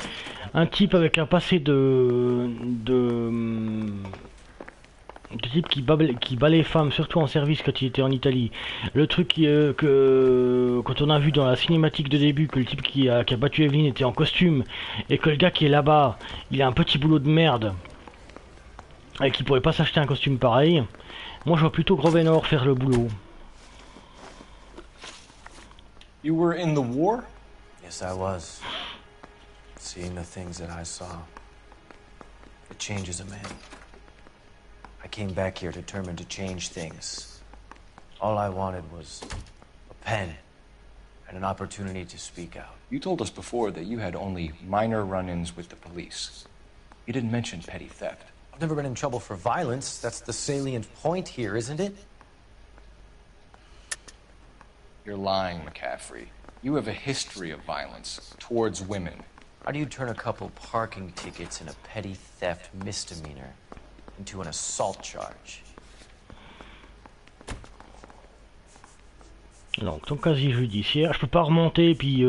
un type avec un passé de type qui bat les femmes, surtout en service quand il était en Italie. Le truc que quand on a vu dans la cinématique de début que le type qui a battu Evelyn était en costume et que le gars qui est là-bas, il a un petit boulot de merde et qu'il pourrait pas s'acheter un costume pareil. Moi, je vois plutôt Grovenor faire le boulot. You were in the war? Yes, I was. Seeing the things that I saw, it changes a man. I came back here determined to change things. All I wanted was a pen and an opportunity to speak out. You told us before that you had only minor run-ins with the police. You didn't mention petty theft. I've never been in trouble for violence. That's the salient point here, isn't it? You're lying, McCaffrey. You have a history of violence towards women. How do you turn a couple parking tickets and a petty theft misdemeanor into an assault charge? Donc ton casier judiciaire, je peux pas remonter et puis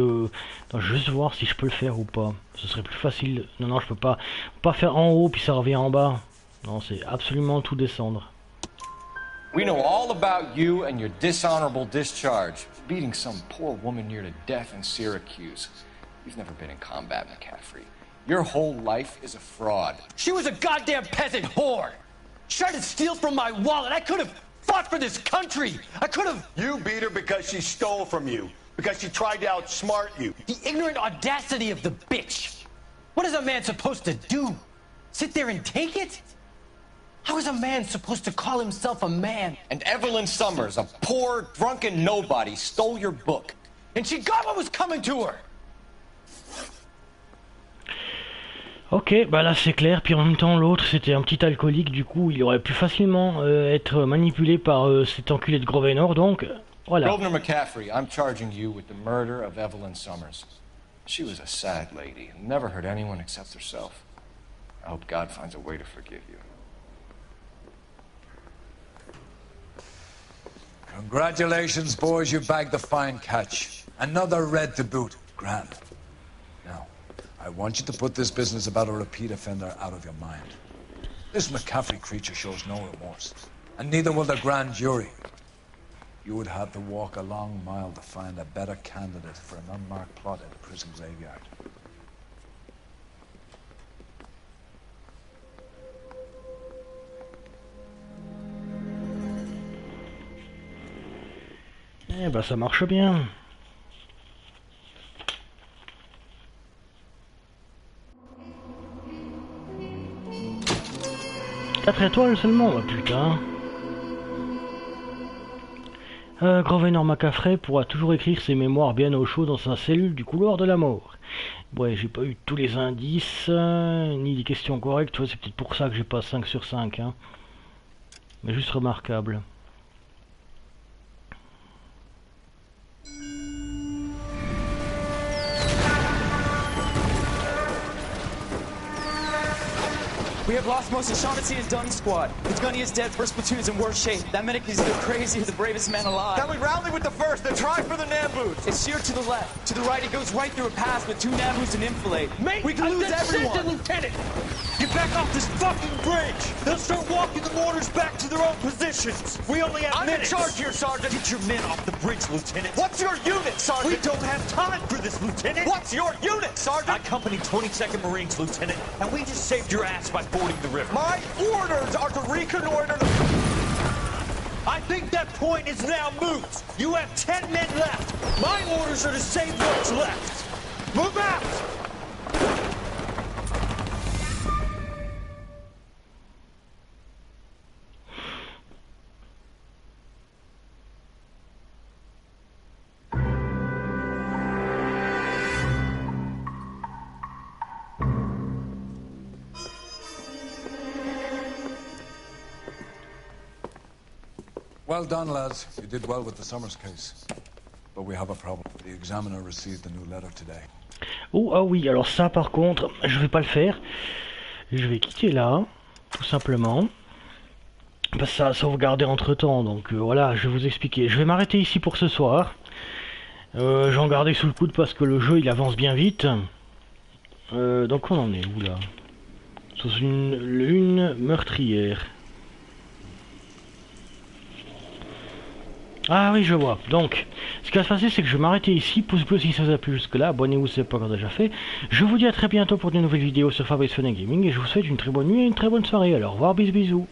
attends, juste voir si je peux le faire ou pas. Ce serait plus facile. Non non, je peux pas faire en haut puis ça revient en bas. Non, c'est absolument tout descendre. We know all about you and your dishonorable discharge, beating some poor woman near to death in Syracuse. You've never been in combat, McCaffrey. Your whole life is a fraud. She was a goddamn peasant whore. She tried to steal from my wallet. I could have fought for this country. I could have. You beat her because she stole from you. Because she tried to outsmart you. The ignorant audacity of the bitch. What is a man supposed to do? Sit there and take it? How is a man supposed to call himself a man? And Evelyn Summers, a poor, drunken nobody, stole your book. And she got what was coming to her. Ok, bah là c'est clair, puis en même temps l'autre c'était un petit alcoolique, du coup il aurait pu facilement être manipulé par cet enculé de Grovenor, donc voilà. Governor McCaffrey, I'm charging you with the murder of Evelyn Summers. She was a sad lady, never hurt anyone except herself. I hope God finds a way to forgive you. Congratulations, boys, you bagged the fine catch. Another red to boot. Grand. Now, I want you to put this business about a repeat offender out of your mind. This McCaffrey creature shows no remorse, and neither will the grand jury. You would have to walk a long mile to find a better candidate for an unmarked plot in a prison graveyard. Eh ben ça marche bien. Quatre étoiles seulement, oh, putain. Grovenor Macafrey pourra toujours écrire ses mémoires bien au chaud dans sa cellule du couloir de la mort. Ouais, j'ai pas eu tous les indices, ni des questions correctes, tu vois, c'est peut-être pour ça que j'ai pas 5 sur 5, hein. Mais juste remarquable. We have lost most of Shaughnessy and Dunn's squad. If Gunny is dead, first platoon is in worse shape. That medic is either crazy or the bravest man alive. Then we rally with the first and try for the Nambus. It's sheer to the left. To the right, it goes right through a pass with 2 Nambus and Infilade. Mate, we can lose everyone. Lieutenant, get back off this fucking bridge. They'll start walking the mortars back to their own positions. We only have minutes. I'm in charge here, Sergeant. Get your men off the bridge, Lieutenant. What's your unit, Sergeant? We don't have time for this, Lieutenant. What's your unit, Sergeant? I company 22nd Marines, Lieutenant, and we just saved your ass by fording the river. My orders are to reconnoiter the... I think that point is now moot. You have 10 men left. My orders are to save what's left. Move out! Well done, lads. You did well with the Summers case. But we have a problem. The examiner received a new letter today. Oh, ah oui, alors ça par contre, je vais pas le faire. Je vais quitter là, tout simplement. Parce que ça a sauvegardé entre temps, donc voilà, je vais vous expliquer. Je vais m'arrêter ici pour ce soir. J'en gardais sous le coude parce que le jeu il avance bien vite. Donc on en est où là? Sous une lune meurtrière. Ah oui, je vois. Donc, ce qui va se passer, c'est que je vais m'arrêter ici. Pouce bleu si ça vous a plu jusque-là. Abonnez-vous si ce n'est pas encore déjà fait. Je vous dis à très bientôt pour de nouvelles vidéos sur Fun&Gaming. Et je vous souhaite une très bonne nuit et une très bonne soirée. Alors, au revoir, bisous.